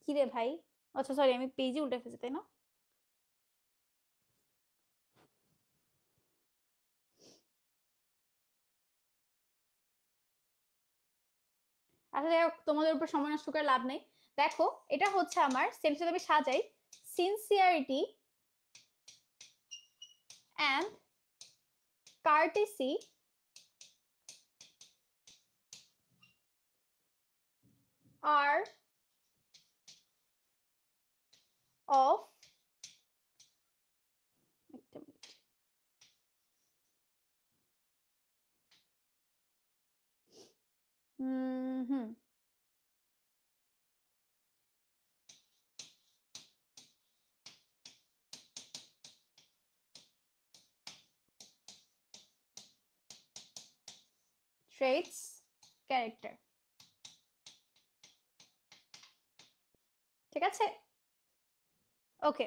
কি রে ভাই, আচ্ছা সরি আমি পেজে উল্টে ফেলছি তাই না। আচ্ছা যাই হোক, তোমাদের উপর সময় নষ্ট করে লাভ নেই। দেখো এটা হচ্ছে আমার সেন্টেন্স আমি সাজাই, sincerity and courtesy are of, একটা মিনিট, হুম, ট্রেটস, ক্যারেক্টার, ঠিক আছে। ওকে,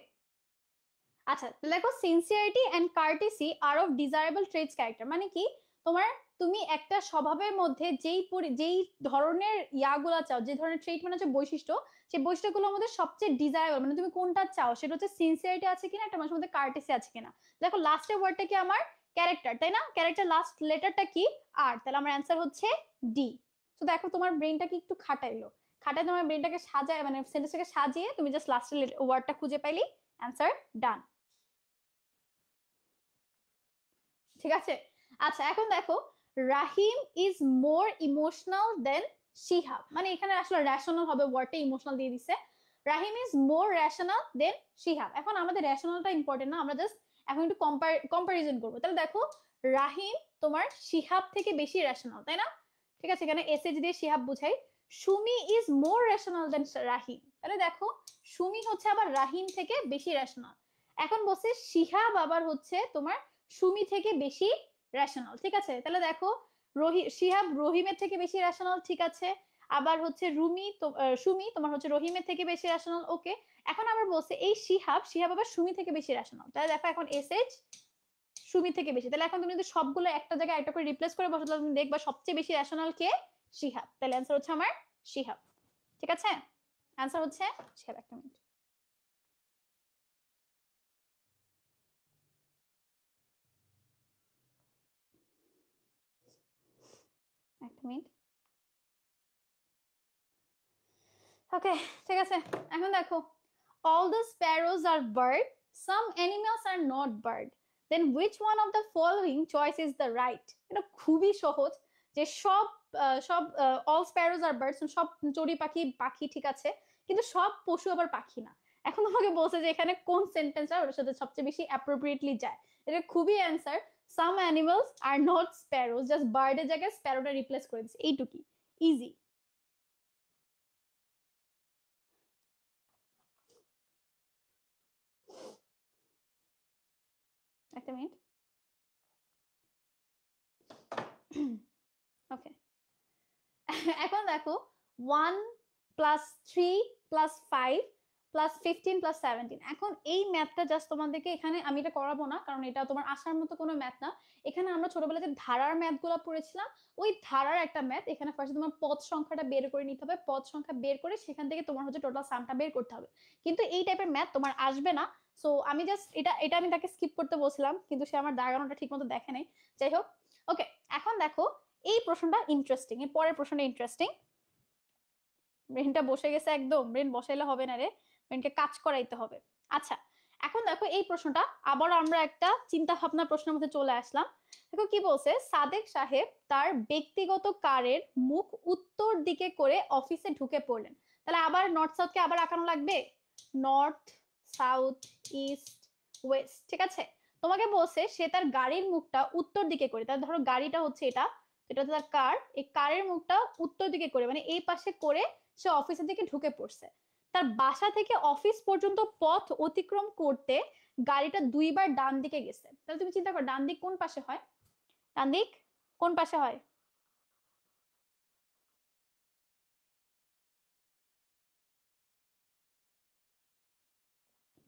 আচ্ছা দেখো, sincerity and courtesy are of desirable traits character, মানে কি তোমার, তুমি একটা স্বভাবের মধ্যে যেই ধরনের ইয়াগুলা চাও, যে ধরনের ট্রেট মানে হচ্ছে বৈশিষ্ট্য, সেই বৈশিষ্ট্যগুলোর মধ্যে সবচেয়ে ডিজায়ারেবল মানে তুমি কোনটা চাও সেটা হচ্ছে সিনসিয়ারিটি আছে কিনা, একটা মানুষের মধ্যে কার্টেসি আছে কিনা। দেখো লাস্টের ওয়ার্ডটা কি আমার ক্যারেক্টার, তাই না, ক্যারেক্টার লাস্ট লেটারটা কি আর, তাহলে আমার অ্যান্সার হচ্ছে ডি। তো দেখো তোমার ব্রেনটাকে একটু খাটাইলো, খাটাই তোমার ব্রেনটাকে সাজায় মানে সেন্টেন্সটাকে সাজিয়ে তুমি জাস্ট লাস্টের ওয়ার্ডটা খুঁজে পাইলি, অ্যান্সার ডান, ঠিক আছে। আচ্ছা এখন দেখো, রাহিম ইজ মোর ইমোশনাল দেন শিহাব, মানে এখানে আসলে রেশনাল হবে, ওয়ার্ডটা ইমোশনাল দিয়ে দিছে। রাহিম ইজ মোর রেশনাল দেন শিহাব, এখন আমাদের রেশনালটা ইম্পর্টেন্ট না, আমরা জাস্ট এখন একটু কম্পারিজন করবো। তাহলে দেখো, রাহিম তোমার শিহাব থেকে বেশি রেশনাল, তাই না, ঠিক আছে, এখানে এসএচ দিয়ে শিহাব বুঝাই, সুমি ইজ মোর রেশনাল দেন রাহিম। তাহলে দেখো সুমি হচ্ছে আবার রাহিম থেকে বেশি রেশনাল। এখন বলছে শিহাব আবার হচ্ছে তোমার সুমি থেকে বেশি রেশনাল, ঠিক আছে। তাহলে দেখো শিহাব রহিমের থেকে বেশি রেশনাল, ঠিক আছে। আবার হচ্ছে সুমি তোমার হচ্ছে রহিমের থেকে বেশি রেশনাল, ওকে। এখন আবার বলছে এই শিহাব আবার সুমি থেকে বেশি রেশনাল। তাহলে দেখো এখন এসএইচ সুমি থেকে বেশি। তাহলে এখন তুমি যদি সবগুলো একটা জায়গায় একটা করে রিপ্লেস করে বসো তাহলে তুমি দেখবা সবচেয়ে বেশি রেশনাল কে? শিহাব। তাহলে অ্যান্সার হচ্ছে আমার শিহাব, ঠিক আছে। অ্যান্সার হচ্ছে শিহাব। একটা মিনিট, একটা মিনিট, ওকে, ঠিক আছে। এখন দেখো all the sparrows are bird, some animals are not bird, then which one of the following choice is the right? এটা খুবই সহজ, যে সব সব all sparrows are birds, সব চড়ুই পাখি পাখি, ঠিক আছে, কিন্তু সব পশু আবার পাখি না। এখন তোমাকে বলছে যে এখানে কোন সেন্টেন্সটা ওর সাথে সবচেয়ে বেশি অ্যাপ্রোপ্রিয়েটলি যায়। এটা খুবই answer, some animals are not sparrows, just বার্ডের জায়গায় স্প্যারোটা রিপ্লেস করে দিচ্ছে, এইটুকুই, ইজি। একটা মিনিট, ওকে। এখন দেখো 1+3+5+15+17, এখন এই ম্যাথটা জাস্ট তোমাদেরকে এখানে আমি এটা করাবো না, কারণ এটা তোমার আসার মতো কোনো ম্যাথ না। এখানে আমরা ছোটবেলায় যে ধারার ম্যাথ গুলো পড়েছিলাম, ওই ধারার একটা ম্যাথ। এখানে ফার্স্ট তোমার পদ সংখ্যাটা বের করে নিতে হবে, পদ সংখ্যা বের করে সেখান থেকে তোমার হচ্ছে টোটাল সামটা বের করতে হবে। কিন্তু এই টাইপের ম্যাথ তোমার আসবে না। সো আমি জাস্ট এটা এটা আমি তাকে স্কিপ করতে বলছিলাম, কিন্তু সে আমার দাগানোটা ঠিক মতো দেখে নাই। যাই হোক, ওকে। এখন দেখো এই প্রশ্নটা ইন্টারেস্টিং, এর পরের প্রশ্নটা ইন্টারেস্টিং। ব্রেনটা বসে গেছে একদম, ব্রেন বসাইলে হবে না রে, ব্রেনকে কাজ করাইতে হবে। আচ্ছা, এখন দেখো এই প্রশ্নটা আবার আমরা একটা চিন্তা ভাবনা প্রশ্নের মধ্যে চলে আসলাম। দেখো কি বলছে, সাদেক সাহেব তার ব্যক্তিগত কারের মুখ উত্তর দিকে করে অফিসে ঢুকে পড়লেন। তাহলে আবার নর্থ সাউথকে আবার আঁকানো লাগবে, নর্থ সাউথ ইস্ট ওয়েস্ট, ঠিক আছে। তোমাকে বলছে সে তার গাড়ির মুখটা উত্তর দিকে করে, তাহলে ধরো গাড়িটা হচ্ছে এটা, এটা হচ্ছে তার কার, এই কারের মুখটা উত্তর দিকে করে মানে এই পাশে করে সে অফিসের দিকে ঢুকে পড়ছে। তার বাসা থেকে অফিস পর্যন্ত পথ অতিক্রম করতে গাড়িটা দুইবার ডান দিকে গেছে। তাহলে তুমি চিন্তা করো ডান দিক কোন পাশে হয়, ডান দিক কোন পাশে হয়?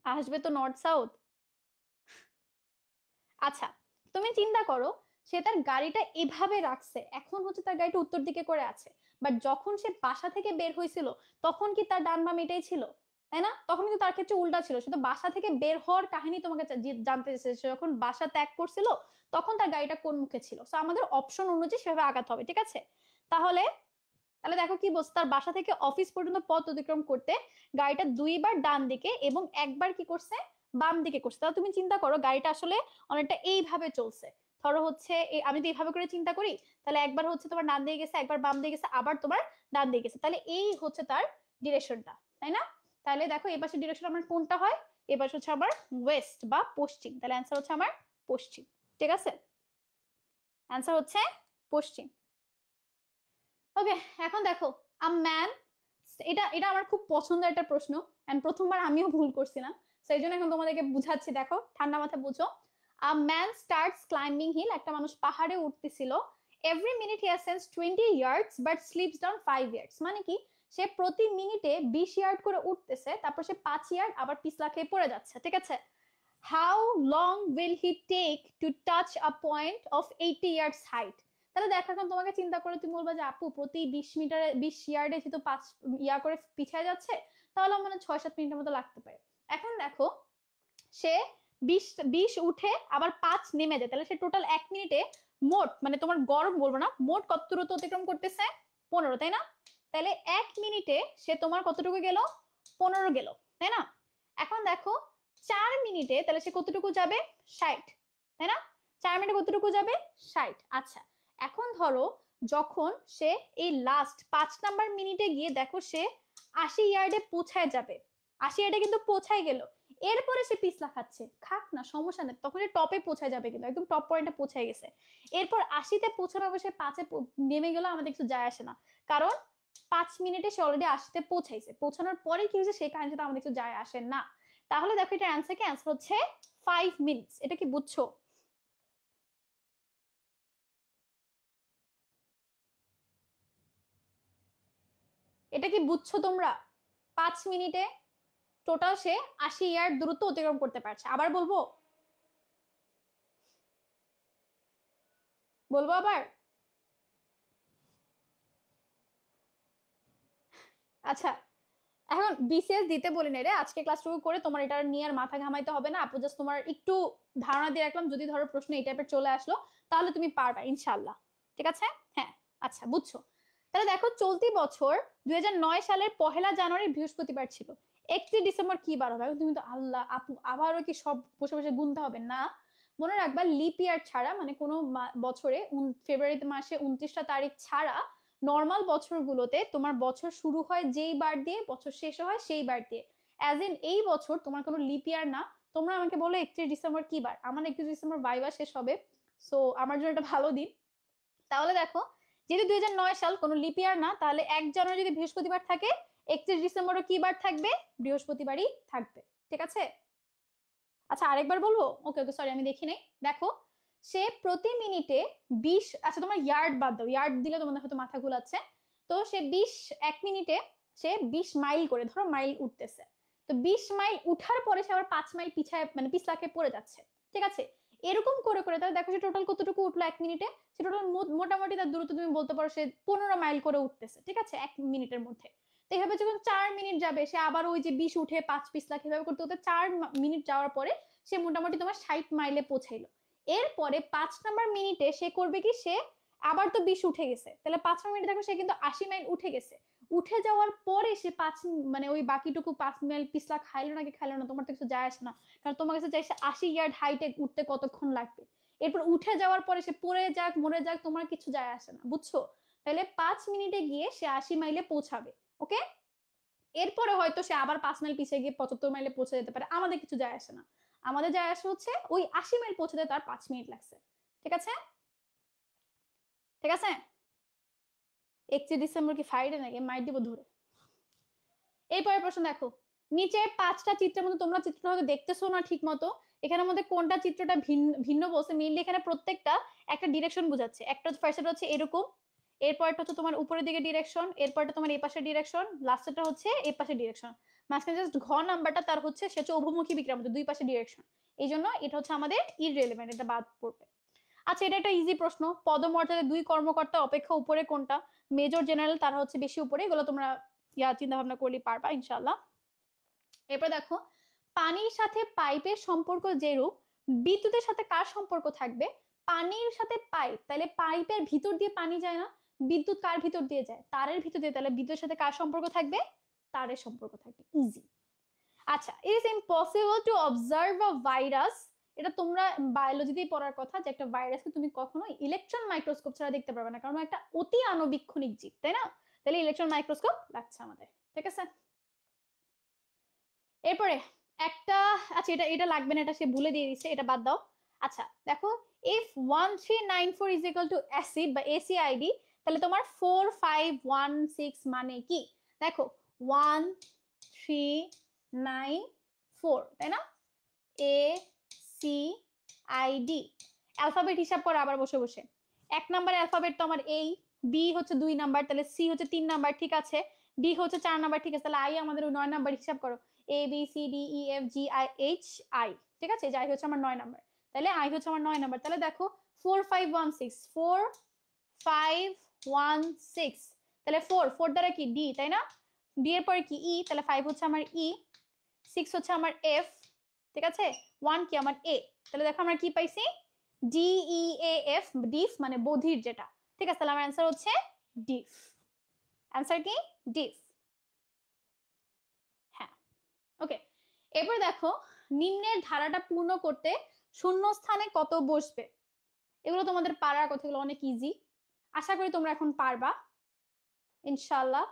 আসবে তো নর্থ সাউথ। আচ্ছা, তুমি চিন্তা করো সে তার গাড়িটা এভাবে রাখছে, এখন হচ্ছে তার গাড়িটা উত্তর দিকে করে আছে, বাট যখন সে বাসা থেকে বের হয়েছিল তখন কি তার ডান বাম এটাই ছিল? তাই না? তখন কিন্তু তার ক্ষেত্রে উল্টা ছিল, সে তো বাসা থেকে বের হওয়ার কাহিনী তোমাকে জানতে চেয়েছে, সে যখন বাসা ত্যাগ করছিল তখন তার গাড়িটা কোন মুখে ছিল। তো আমাদের অপশন অনুযায়ী সেভাবে আগাতে হবে, ঠিক আছে। তাহলে তাহলে দেখো কি বলছে, তার বাসা থেকে অফিস পর্যন্ত পথ অতিক্রম করতে গাড়িটা দুইবার ডান দিকে এবং একবার কি করছে, বাম দিকে করছে। তাহলে তুমি চিন্তা করো গাড়িটা আসলে অনেকটা এইভাবে চলছে। ধরো হচ্ছে আমি তো এইভাবে করে চিন্তা করি, তাহলে একবার হচ্ছে তোমার ডান দিকে গেছে, একবার বাম দিকে গেছে, আবার তোমার ডান দিকে গেছে, তাহলে এই হচ্ছে তার ডিরেকশনটা, তাই না? তাহলে দেখো এই পাশে ডিরেকশন আমার কোনটা হয়, এই পাশে হচ্ছে আমার ওয়েস্ট বা পশ্চিম, তাহলে অ্যান্সার হচ্ছে আমার পশ্চিম, ঠিক আছে। অ্যান্সার হচ্ছে পশ্চিম, ওকে। এখন দেখো আ ম্যান, এটা এটা আমার খুব পছন্দের একটা প্রশ্ন, এন্ড প্রথমবার আমিও ভুল করছিলাম, সেই জন্য এখন তোমাদেরকে বুঝাচ্ছি, দেখো ঠান্ডা মাথায় বুঝো। A man starts climbing hill, একটা মানুষ পাহাড়ে উঠতেছিল। Every minute he ascends 20 yards but slips down 5 yards, মানে কি সে প্রতি মিনিটে 20 ইয়ার্ড করে উঠতেছে, তারপর সে 5 ইয়ার্ড আবার পিছলা খেয়ে পড়ে যাচ্ছে, ঠিক আছে। How long will he take to touch a point of 80 yards height? তাহলে দেখো এখন তোমাকে চিন্তা করে তুমি বলবা যে আপু প্রতি 20 মিটারে 20 ইয়ার্ডে যেহেতু 5 ইয়া করে পিছিয়ে যাচ্ছে, তাহলে মানে 6-7 মিনিটের মতো লাগতে পারে। এখন দেখো সে 20 উঠে আবার 5 নেমে যায়, তাহলে সে টোটাল 1 মিনিটে মোট মানে তোমার গড় বলবো না, মোট কত দূরত্ব অতিক্রম করতেছে? 15, তাই না? তাহলে 1 মিনিটে সে তোমার কতটুকু গেল? 15 গেল, তাই না? এখন দেখো 4 মিনিটে তাহলে সে কতটুকু যাবে? 60, তাই না? 4 মিনিটে কতটুকু যাবে? 60। আচ্ছা, এখন ধরো যখন সে এই লাস্ট 5 নাম্বার মিনিটে গিয়ে দেখো সে 80 ইয়ার্ডে পৌঁছায় যাবে, 80 ইয়ার্ডে কিন্তু পৌঁছায় গেল, এরপরে সে পিছলা খাচ্ছে, খাক না সমস্যা নেই, তখন টপে পৌঁছায় যাবে, কিন্তু একদম টপ পয়েন্টে পৌঁছায় গেছে। এরপর 80তে পৌঁছানোর পর সে 5-এ নেমে গেল, আমাদের কিছু যায় আসে না, কারণ 5 মিনিটে সে অলরেডি আসতে পৌঁছাইছে, পৌঁছানোর পরে কি হয়েছে সেই কাহিনীটা আমাদের কিছু যায় আসে না। তাহলে দেখো এটার অ্যান্সার কি? অ্যান্সার হচ্ছে 5 মিনিটস। এটা কি বুঝছো? এটা কি বুঝছো তোমরা? 5 মিনিটে টোটাল সে 80 ইয়ার্ড দূরত্ব অতিক্রম করতে পারছে। আবার বলবো, বলবো আবার? আচ্ছা, এখন বিসিএস দিতে বলি না রে, আজকে ক্লাসটুকু করে তোমার এটা নিয়ে আর মাথা ঘামাইতে হবে না। আপু জাস্ট তোমার একটু ধারণা দিয়ে রাখলাম, যদি ধরো প্রশ্ন এই টাইপের চলে আসলো তাহলে তুমি পারবা ইনশাল্লাহ। ঠিক আছে? হ্যাঁ, আচ্ছা বুঝছো। তাহলে দেখো, চলতি বছর 2009 সালের 1 জানুয়ারি বৃহস্পতিবার ছিল। 31 ডিসেম্বর কি বার হবে? এখন তুমি তো আল্লাহ আপু আবারও কি সব বসে বসে গুনতে হবে না? মনে রাখবা, লিপ ইয়ার ছাড়া, মানে কোনো বছরে ফেব্রুয়ারি মাসে 29টা তারিখ ছাড়া নর্মাল বছরগুলোতে তোমার বছর শুরু হয় যেই বার দিয়ে, বছর শেষ হয় সেই বার দিয়ে। অ্যাজ ইন এই বছর তোমার কোনো লিপ ইয়ার না। তোমরা আমাকে বলো 31 ডিসেম্বর কি বার? আমার 31 ডিসেম্বর ভাইবা শেষ হবে, সো আমার জন্য এটা ভালো দিন। তাহলে দেখো, যেহেতু 2009 সাল কোনো লিপ ইয়ার না, তাহলে 1 জানুয়ারি যদি বৃহস্পতিবার থাকে, 31 ডিসেম্বরও কি বার থাকবে? বৃহস্পতিবারই থাকবে। ঠিক আছে? আচ্ছা আরেকবার বলবো? ওকে ওকে, সরি আমি দেখি নাই। দেখো, সে প্রতি মিনিটে 20, আচ্ছা তোমার ইয়ার্ড বাদ দাও, ইয়ার্ড দিলে তোমাদের হয়তো মাথা ঘুলাচ্ছে। তো সে 1 মিনিটে সে 20 মাইল করে, ধরো মাইল উঠতেছে। তো 20 মাইল উঠার পরে সে আবার 5 মাইল পিছায়, মানে পিছলাকে পড়ে যাচ্ছে। ঠিক আছে? এরকম করে করে তাহলে দেখো সে টোটাল কতটুকু উঠলো 1 মিনিটে। সে টোটাল মোটামুটি তার দূরত্ব তুমি বলতে পারো সে 15 মাইল করে উঠতেছে। ঠিক আছে? 1 মিনিটের মধ্যে। তো এইভাবে যখন 4 মিনিট যাবে, সে আবার ওই যে 20 উঠে 5 পিছলা এভাবে করতে করতে 4 মিনিট যাওয়ার পরে সে মোটামুটি তোমার 60 মাইলে পৌঁছাইলো। এরপরে 5 নাম্বার মিনিটে সে করবে কি? সে আবার তো 20 উঠে গেছে, তাহলে 5 নাম্বার মিনিটে দেখো সে কিন্তু 80 মাইল উঠে গেছে। উঠে যাওয়ার পরে সে মানে ওই বাকিটুকু 5 মাইল পিছলা খাইলো নাকি খাইলো না তোমার তো কিছু যায় আসে না, কারণ তোমার কাছে চাইছে 80 ইয়ার্ড হাইটে উঠতে কতক্ষণ লাগবে। এরপর উঠে যাওয়ার পরে সে পড়ে যাক মরে যাক তোমার কিছু যায় আসে না, বুঝছো? তাহলে 5 মিনিটে গিয়ে সে 80 মাইলে পৌঁছাবে। ওকে? এরপরে হয়তো সে আবার 5 মাইল পিছিয়ে গিয়ে 75 মাইলে পৌঁছে যেতে পারে, আমাদের কিছু যায় আসে না। আমাদের যায় আসে হচ্ছে ওই 80 মাইল পৌঁছাতে তার 5 মিনিট লাগছে। ঠিক আছে? ঠিক আছে? 31 ডিসেম্বর কি ফ্রাইডে নাকি? মাইট দিব ধরে। এরপরের প্রশ্ন দেখো, নিচে 5টা চিত্রের মধ্যে তোমরা চিত্রটা হয়তো দেখতেছো না ঠিক মতো, এখানের মধ্যে কোনটা চিত্রটা ভিন্ন বলছে? মেইনলি এখানে প্রত্যেকটা একটা ডিরেকশন বোঝাচ্ছে। একটা ফার্স্টটা হচ্ছে এরকম, এরপরটা হচ্ছে তোমার উপরের দিকে ডিরেকশন, এরপরটা তোমার এই পাশে ডিরেকশন, লাস্টেরটা হচ্ছে এই পাশে ডিরেকশন। মাঝখানে জাস্ট ঘ নাম্বারটা তার হচ্ছে সে হচ্ছে অভিমুখী বিক্রম, দুই পাশে ডিরেকশন। এই জন্য এটা হচ্ছে আমাদের ইররেলেভেন্ট, এটা বাদ পড়বে। আচ্ছা, এটা একটা ইজি প্রশ্ন। পদমর্যাদায় 2 কর্মকর্তা অপেক্ষা উপরে কোনটা? মেজর জেনারেল তারা হচ্ছে বেশি উপরে, এগুলো তোমরা চিন্তা ভাবনা করলে পারবা ইনশাল্লাহ। এরপর দেখো, পানির সাথে পাইপের সম্পর্ক যেরূপ, বিদ্যুতের সাথে কার সম্পর্ক থাকবে? পানির সাথে পাইপ, তাহলে পাইপের ভিতর দিয়ে পানি যায় না। বিদ্যুৎ কার ভিতর দিয়ে যায়? তারের ভিতর দিয়ে, তাহলে বিদ্যুতের সাথে কার সম্পর্ক থাকবে? তারের সম্পর্ক থাকবে। ইজি। আচ্ছা, it is impossible to observe a virus. এটা তোমরা বায়োলজিতেই পড়ার কথা যে একটা ভাইরাসকে তুমি কখনো ইলেকট্রন মাইক্রোস্কোপ ছাড়া দেখতে পারবে না, কারণ একটা অতি আণুবীক্ষণিক জীব, তাই না? তাহলে ইলেকট্রন মাইক্রোস্কোপ লাগছে আমাদের। ঠিক আছে? এরপরে একটা, আচ্ছা এটা এটা লাগবে না, এটা সে ভুলে দিয়ে দিচ্ছে, এটা বাদ দাও। আচ্ছা দেখো, if 1394 is equal two acid বা এসিআইডি, তাহলে তোমার 4516 মানে কি? দেখো, 1394, তাই না? A C I D. Alphabet হিসাব করো আবার বসে বসে। 1 নাম্বার অ্যালফাবেট তো আমার এই, বি হচ্ছে 2 নাম্বার, তাহলে সি হচ্ছে 3 নাম্বার, ঠিক আছে, ডি হচ্ছে 4 নাম্বার, ঠিক আছে, তাহলে আই আমাদের 9 নাম্বার হিসাব করো। A B C D E F G I H I, ঠিক আছে, যাই হচ্ছে আমার 9 নাম্বার, তাহলে আই হচ্ছে আমার 9 নাম্বার। তাহলে দেখো 4516, 4516, তাহলে ফোর ফোর দ্বারা কি? ডি, তাই না? ডি এর পরে কি? ই, তাহলে 5 হচ্ছে আমার ই, 6 হচ্ছে আমার এফ, ঠিক আছে, 1 কি আমার এ। তাহলে দেখো আমরা কি পাইছি? ডি ই এ এফ, ডিফ মানে বধির যেটা। ঠিক আছে, তাহলে আমার অ্যান্সার হচ্ছে ডিফ। অ্যান্সার কি? ডিফ। হ্যাঁ, ওকে। এরপর দেখো, নিম্নের ধারাটা পূর্ণ করতে শূন্য স্থানে কত বসবে? এগুলো তোমাদের পারার কথা, এগুলো অনেক ইজি, আশা করি তোমরা এখন পারবা ইনশাল্লাহ।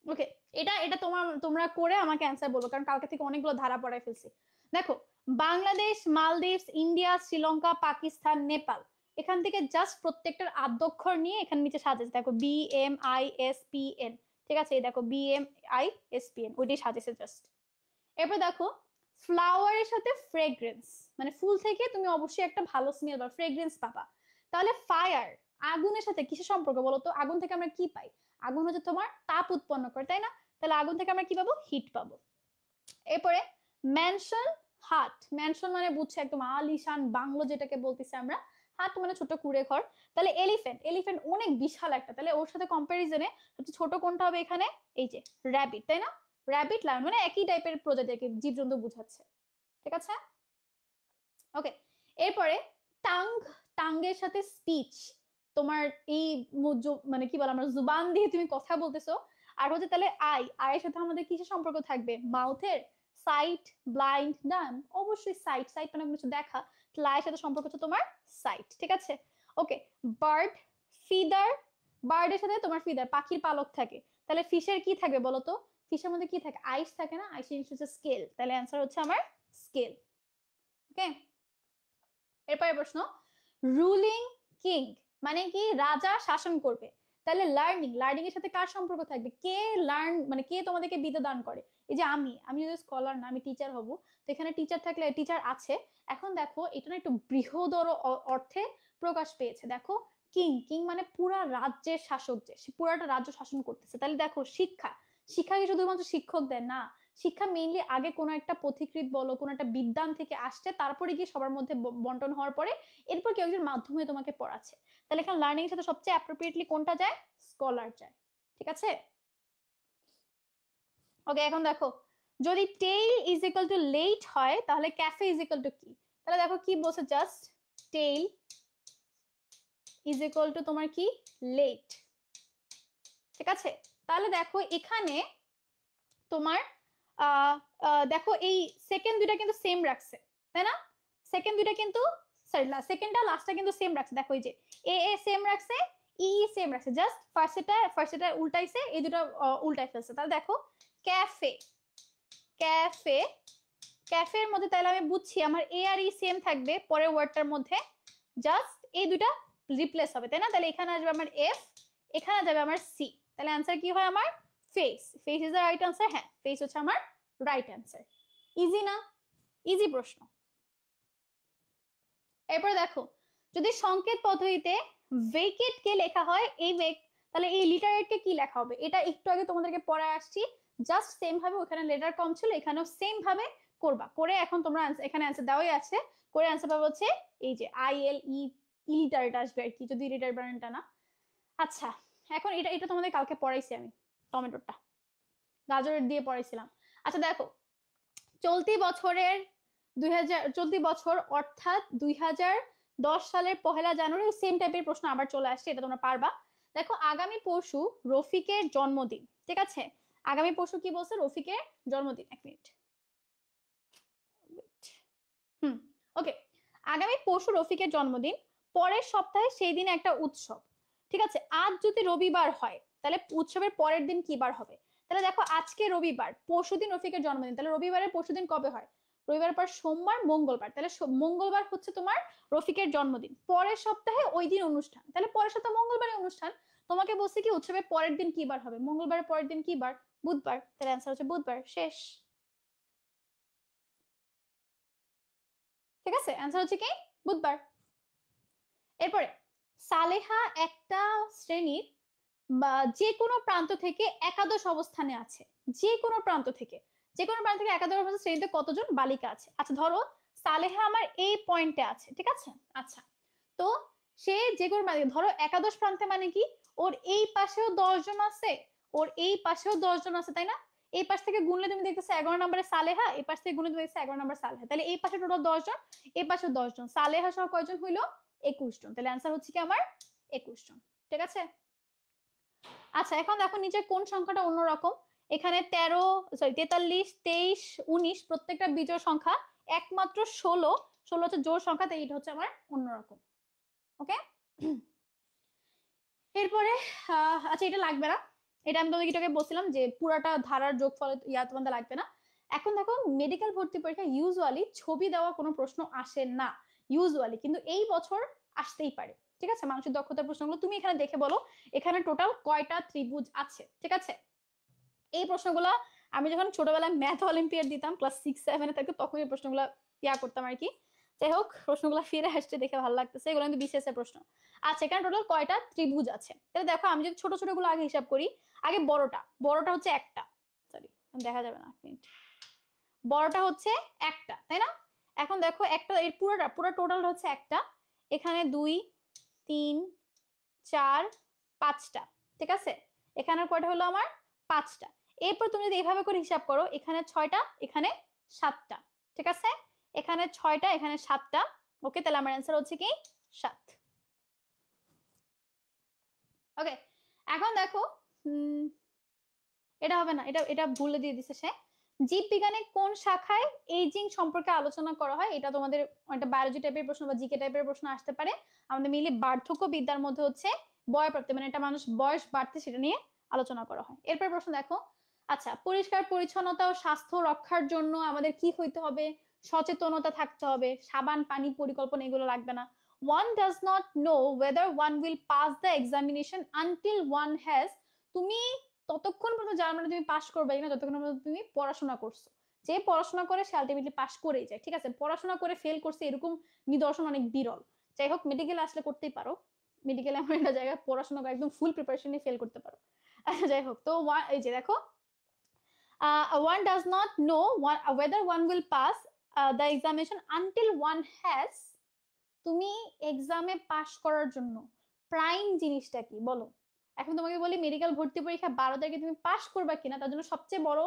ওকে, এটা এটা তোমরা করে আমাকে অ্যান্সার বলো, কারণ কালকে থেকে অনেকগুলো ধারা পড়ায় ফেলছি। দেখো, বাংলাদেশ, মালদ্বীপ, ইন্ডিয়া, শ্রীলঙ্কা, পাকিস্তান, নেপাল, এখান থেকে জাস্ট প্রত্যেকটার আদ্যক্ষর নিয়ে এখানে নিচে সাজেছে, দেখো BMISPN, ঠিক আছে, এই দেখো BMISPN, ওইটাই সাজেছে জাস্ট। এরপর দেখো ফ্লাওয়ারের সাথে ফ্রেগ্রেন্স, মানে ফুল থেকে তুমি অবশ্যই একটা ভালো স্মেল বা ফ্রেগ্রেন্স পাবা। তাহলে ফায়ার, আগুনের সাথে কিসের সম্পর্ক বলো তো? আগুন থেকে আমরা কি পাই? আগুন হচ্ছে তোমার তাপ উৎপন্ন করে, তাই না? তাহলে আগুন থেকে আমরা কি পাবো? হিট পাবো। এরপরে ম্যানশন, হাট, ম্যানশন মানে বুঝছে একদম আলিশান বাংলো যেটাকে বলতেছি আমরা, হাট মানে ছোট কুড়ে ঘর। তাহলে এলিফ্যান্ট, এলিফ্যান্ট অনেক বিশাল একটা, তাহলে ওর সাথে কম্পারিজনে সবচেয়ে ছোট কোনটা হবে এখানে? এই যে র্যাবিট, তাই না? র্যাবিট, লায়ন, মানে একই টাইপের প্রজাতিকে জীবজন্তু বুঝাচ্ছে, ঠিক আছে? ওকে, এরপরে টাং, টাঙ্গের সাথে স্পিচ, তোমার এই মানে কি বল, আমরা জুবান দিয়ে তুমি কথা বলতেছো। আর হচ্ছে তাহলে আয়ের সাথে আমাদের কিসের সম্পর্ক থাকবে? মাউথের। সাইট, ব্লাইন্ড, ডান, অবশ্যই সাইট, সাইট মানে কিছু দেখা, তাহলে আয়ের সাথে সম্পর্ক হচ্ছে তোমার সাইট, ঠিক আছে? ওকে, বার্ড, ফিদার, বার্ডের সাথে তোমার ফিদার, পাখির পালক থাকে। তাহলে ফিশের কি থাকবে বলো তো? ফিশের মধ্যে কি থাকে? আইস থাকে না? আইস হচ্ছে স্কেল, তাহলে অ্যান্সার হচ্ছে আমার স্কেল। ওকে, এরপরে প্রশ্ন, রুলিং কিং মানে কি? রাজা শাসন করবে। তাহলে লার্নিং, লার্নিং এর সাথে কার সম্পর্ক থাকবে? কে লার্ন, মানে কে তোমাদেরকে বিদ্যা দান করে? এই যে আমি যদি স্কলার না, আমি টিচার হব, তো এখানে টিচার থাকলে টিচার আছে। এখন দেখো এটা না একটু বৃহদর অর্থে প্রকাশ পেয়েছে। দেখো কিং, কিং মানে পুরা রাজ্যের শাসক, যে সে পুরাটা রাজ্য শাসন করতেছে। তাহলে দেখো শিক্ষা, শিক্ষা কি শুধুমাত্র শিক্ষক দেয় না, শিক্ষা মেইনলি আগে কোনো একটা পথিকৃৎ বলো, কোনো একটা বিদ্যান থেকে আসছে, তারপরে গিয়ে সবার মধ্যে বন্টন হওয়ার পরে এরপর কেউ একজন মাধ্যমে তোমাকে পড়াচ্ছে। তাহলে এখানে লার্নিং এর সাথে সবচেয়ে অ্যাপ্রোপ্রিয়েটলি কোনটা যায়? স্কলার যায়, ঠিক আছে? ওকে, এখন দেখো যদি tail is equal to late হয় তাহলে ক্যাফে ইজ ইকুয়াল টু কি? তাহলে দেখো কি বলছে, just tail is equal two তোমার কি? লেট, ঠিক আছে? তাহলে দেখো এখানে তোমার দেখো এই সেকেন্ড দুইটা কিন্তু সেম রাখছে, তাই না? সেকেন্ড দুইটা কিন্তু, সরি সেকেন্ডটা লাস্টটা কিন্তু সেম রাখছে। দেখো এই যে এ সেম রাখছে, সেম রাখছে, জাস্ট ফার্স্ট এটা উল্টাইছে, এই দুটো উল্টাই ফেলছে। তাহলে দেখো ক্যাফে, ক্যাফে, ক্যাফের মধ্যে তাহলে আমি বুঝছি আমার এ আর সেম থাকবে পরের ওয়ার্ডটার মধ্যে, জাস্ট এই দুটা রিপ্লেস হবে, তাই না? তাহলে এখানে আসবে আমার এফ, এখানে যাবে আমার সি, তাহলে অ্যান্সার কি হয় আমার? Face, face is the right answer. হ্যাঁ, ফেস হচ্ছে আমার রাইট অ্যান্সার। ইজি না? ইজি প্রশ্ন। এরপর দেখো যদি সংকেত পদ্ধতিতে ভেকেট কে লেখা হয়, এই তাহলে এই লিটারেট কে কি লেখা হবে? এটা একটু আগে তোমাদেরকে পড়ায় আসছি, জাস্ট সেম ভাবে, ওখানে লেটার কম ছিল, এখানেও সেম ভাবে করবা, করে এখন তোমরা এখানে অ্যান্সার দেওয়াই আছে, করে অ্যান্সার পাবো হচ্ছে এই যে ILE, লিটারেট আসবে আর কি, যদি লিটার বানানটা না। আচ্ছা, এখন এটা এটা তোমাদের কালকে পড়াইছি আমি, টমেটোটা গাজরের দিয়ে পড়াইছিলাম। আচ্ছা দেখো, চলতি বছরের চলতি বছর অর্থাৎ 2010 সালের 1 জানুয়ারি সেম টাইপের প্রশ্ন আবার চলে আসছে, এটা তোমরা পারবা। দেখো আগামী পরশু রফিকের জন্মদিন, ঠিক আছে? আগামী পরশু কি বলছে? রফিকের জন্মদিন। এক মিনিট, ওকে, আগামী পরশু রফিকের জন্মদিন, পরের সপ্তাহে সেই দিন একটা উৎসব, ঠিক আছে? আজ যদি রবিবার হয় তাহলে উৎসবের পরের দিন কি বার হবে? তাহলে দেখো আজকে রবিবার, পরশুদিন রফিকের জন্মদিন, তাহলে রবিবারের পরশুদিন কবে হয়? রবিবার পর সোমবার, মঙ্গলবার, তাহলে মঙ্গলবার হচ্ছে তোমার রফিকের জন্মদিন, পরের সপ্তাহে ওই দিন অনুষ্ঠান, তাহলে পরের সপ্তাহে মঙ্গলবারে অনুষ্ঠান। তোমাকে বলছি কি উৎসবের পরের দিন কি বার হবে? মঙ্গলবারের পরের দিন কি বার? বুধবার, তাহলে অ্যান্সার হচ্ছে বুধবার। শেষ, ঠিক আছে? অ্যান্সার হচ্ছে কি? বুধবার। এরপরে সালেহা একটা শ্রেণীর বা যে কোনো প্রান্ত থেকে একাদশ অবস্থানে আছে, যে কোনো প্রান্ত থেকে, যে কোনো প্রান্ত থেকে একাদশ অবস্থান শ্রেণীতে কতজন বালিকা আছে? আচ্ছা ধরো সালেহা আমার এই পয়েন্টে আছে, ঠিক আছে? আচ্ছা, তো সে যে কোনো ধরো একাদশ প্রান্তে মানে কি? ওর এই পাশেও 10 জন আছে, ওর এই পাশেও 10 জন আছে, তাই না? এই পাশ থেকে গুনলে তুমি দেখতেছো 11 নম্বরে সালেহা, এই পাশ থেকে গুনলে তুমি দেখছো 11 নম্বর সালেহা, তাহলে এই পাশে টোটাল 10 জন, এই পাশে 10 জন, সালেহা সহ কয়জন হইলো? 21 জন, তাহলে অ্যান্সার হচ্ছে কি আমার 21 জন, ঠিক আছে? আচ্ছা এখন দেখো নিচে কোন সংখ্যাটা অন্যরকম, এখানে 43, 23, 19 প্রত্যেকটা বিজোড় সংখ্যা, একমাত্র 16, 16 হচ্ছে জোড় সংখ্যা, তাই এটা হচ্ছে আমার অন্যরকম। ওকে, এরপরে আচ্ছা এটা লাগবে না, এটা আমি তোমাকে এটাকে বলছিলাম যে পুরাটা ধারার যোগফল তোমাদের লাগবে না। এখন দেখো মেডিকেল ভর্তি পরীক্ষা ইউজুয়ালি ছবি দেওয়া কোনো প্রশ্ন আসে না ইউজুয়ালি, কিন্তু এই বছর আসতেই পারে। ঠিক আছে, মানসিক দক্ষতার প্রশ্নগুলো তুমি এখানে দেখে বলো এখানে টোটাল কয়টা ত্রিভুজ আছে। ঠিক আছে, এই প্রশ্নগুলো আমি যখন ছোটবেলায় ম্যাথ অলিম্পিয়াড দিতাম ক্লাস 6-7 থাকতো তখন এই প্রশ্নগুলো করতাম আর কি। যাই হোক, প্রশ্নগুলো ফিরে আসছে দেখে ভালো লাগতেছে, এগুলো কিন্তু বিসিএস এর প্রশ্ন। আচ্ছা, এখানে টোটাল কয়টা ত্রিভুজ আছে? তাহলে দেখো আমি যদি ছোট ছোট গুলো আগে হিসাব করি, আগে বড়টা হচ্ছে একটা, সরি দেখা যাবে না, বড়টা হচ্ছে একটা, তাই না? এখন দেখো একটা, এর পুরো টোটালটা হচ্ছে একটা, এখানে 2 3 4 5টা। ঠিক আছে, এখানে কয়টা হলো আমার? 5টা। এরপর তুমি যদি এভাবে করে হিসাব করো, এখানে 6টা, এখানে 7টা। ঠিক আছে, এখানে 6টা, এখানে 7টা। ওকে, তাহলে আমার অ্যান্সার হচ্ছে কি 7। ওকে, এখন দেখো এটা হবে না, এটা এটা ভুলে দিয়ে দিছে সে। জীববিজ্ঞানে কোন শাখায় এইজিং সম্পর্কে আলোচনা করা হয়? এটা তোমাদের একটা বায়োলজি টাইপের প্রশ্ন বা জিকে টাইপের প্রশ্ন আসতে পারে। আমাদের মিলে বার্ধক্য বিদ্যার মধ্যে হচ্ছে বয়ঃপ্রাপ্তি, মানে এটা মানুষ বয়স বাড়তে সেটা নিয়ে আলোচনা করা হয়। এরপর প্রশ্ন দেখো, আচ্ছা, পরিষ্কার পরিচ্ছন্নতা ও স্বাস্থ্য রক্ষার জন্য আমাদের কি হইতে হবে? সচেতনতা থাকতে হবে, সাবান পানি পরিকল্পনা এগুলো লাগবে না। One does not know whether one will pass the examination until one has, তুমি ততক্ষণ পর্যন্ত যার মানে তুমি পাস করবে না যতক্ষণ পর্যন্ত তুমি পড়াশোনা করছো। যে পড়াশোনা করে সে আলটিমেটলি পাস করেই যায়। ঠিক আছে, পড়াশোনা করে ফেল করছে এরকম নিদর্শন অনেক বিরল। যাই হোক, মেডিকেলে আসলে করতেই পারো, মেডিকেলে এমন একটা জায়গায় পড়াশোনা করে একদম ফুল প্রিপারেশন নিয়ে ফেল করতে পারো। যাই হোক, তো এই যে দেখো, one does not know whether one will pass the examination until one has, তুমি এক্সামে পাস করার জন্য প্রাইম জিনিসটা কি বলো? এখন তোমাকে বলি মেডিকেল ভর্তি পরীক্ষা 12 তারিখে তুমি পাস করবা কিনা তার জন্য সবচেয়ে বড়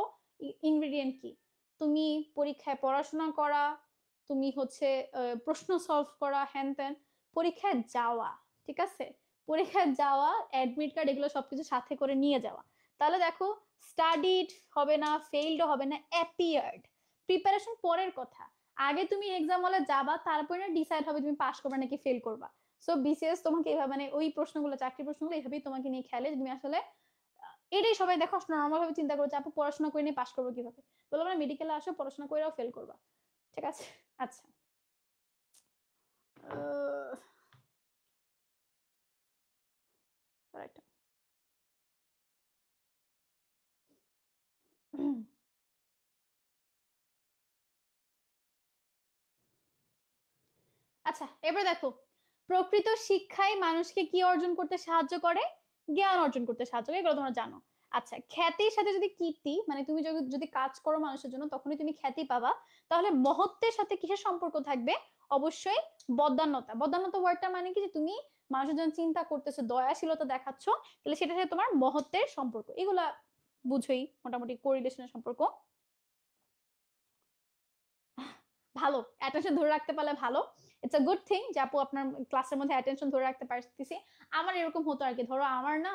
ইনগ্রেডিয়েন্ট কি? তুমি পরীক্ষায় পড়াশোনা করা, তুমি হচ্ছে প্রশ্ন সলভ করা, হ্যান ত্যান, পরীক্ষায় যাওয়া। ঠিক আছে, পরীক্ষায় যাওয়া, অ্যাডমিট কার্ড এগুলো সবকিছু সাথে করে নিয়ে যাওয়া। তাহলে দেখো, স্টাডিড হবে না, ফেইলড হবে না, অ্যাপিয়ার্ড। প্রিপারেশন পরের কথা, আগে তুমি এক্সাম হলে যাবা, তারপরে ডিসাইড হবে তুমি পাস করবে নাকি ফেল করবা। সো বিসিএস তোমাকে এভাবে, মানে ওই প্রশ্নগুলো, চাকরি প্রশ্নগুলো এভাবেই তোমাকে নিয়ে খেলে, তুমি আসলে এটাই সবাই দেখো নর্মাল ভাবে চিন্তা করছে আপু পড়াশোনা করে নিয়ে পাস করবো কিভাবে, বলবো না মেডিকেলে আসো পড়াশোনা করেও ফেল করবা। ঠিক আছে, আচ্ছা, রাইট। আচ্ছা, এবার দেখো, প্রকৃত শিক্ষায় মানুষকে কি অর্জন করতে সাহায্য করে? জ্ঞান অর্জন করতে সাহায্য করে, এগুলো তোমরা জানো। আচ্ছা, খ্যাতির সাথে যদি কীর্তি, মানে তুমি যদি কাজ করো মানুষের জন্য তখনই তুমি খ্যাতি পাবা, তাহলে মহত্বের সাথে কিসের সম্পর্ক থাকবে? অবশ্যই বদান্যতা। বদান্যতা ওয়ার্ডটা মানে কি, যে তুমি মানুষের জন্য চিন্তা করতেছো, দয়াশীলতা দেখাচ্ছ, তাহলে সেটা সাথে তোমার মহত্বের সম্পর্ক, এগুলা বুঝোই মোটামুটি কোরিলেশনের সম্পর্ক। ভালো, অ্যাটেনশন ধরে রাখতে পারলে ভালো। ইটস আ গুড থিং যে আপু আপনার ক্লাসের মধ্যে অ্যাটেনশন ধরে রাখতে পারতেছি। আমার এরকম হতো আর কি, ধরো আমার না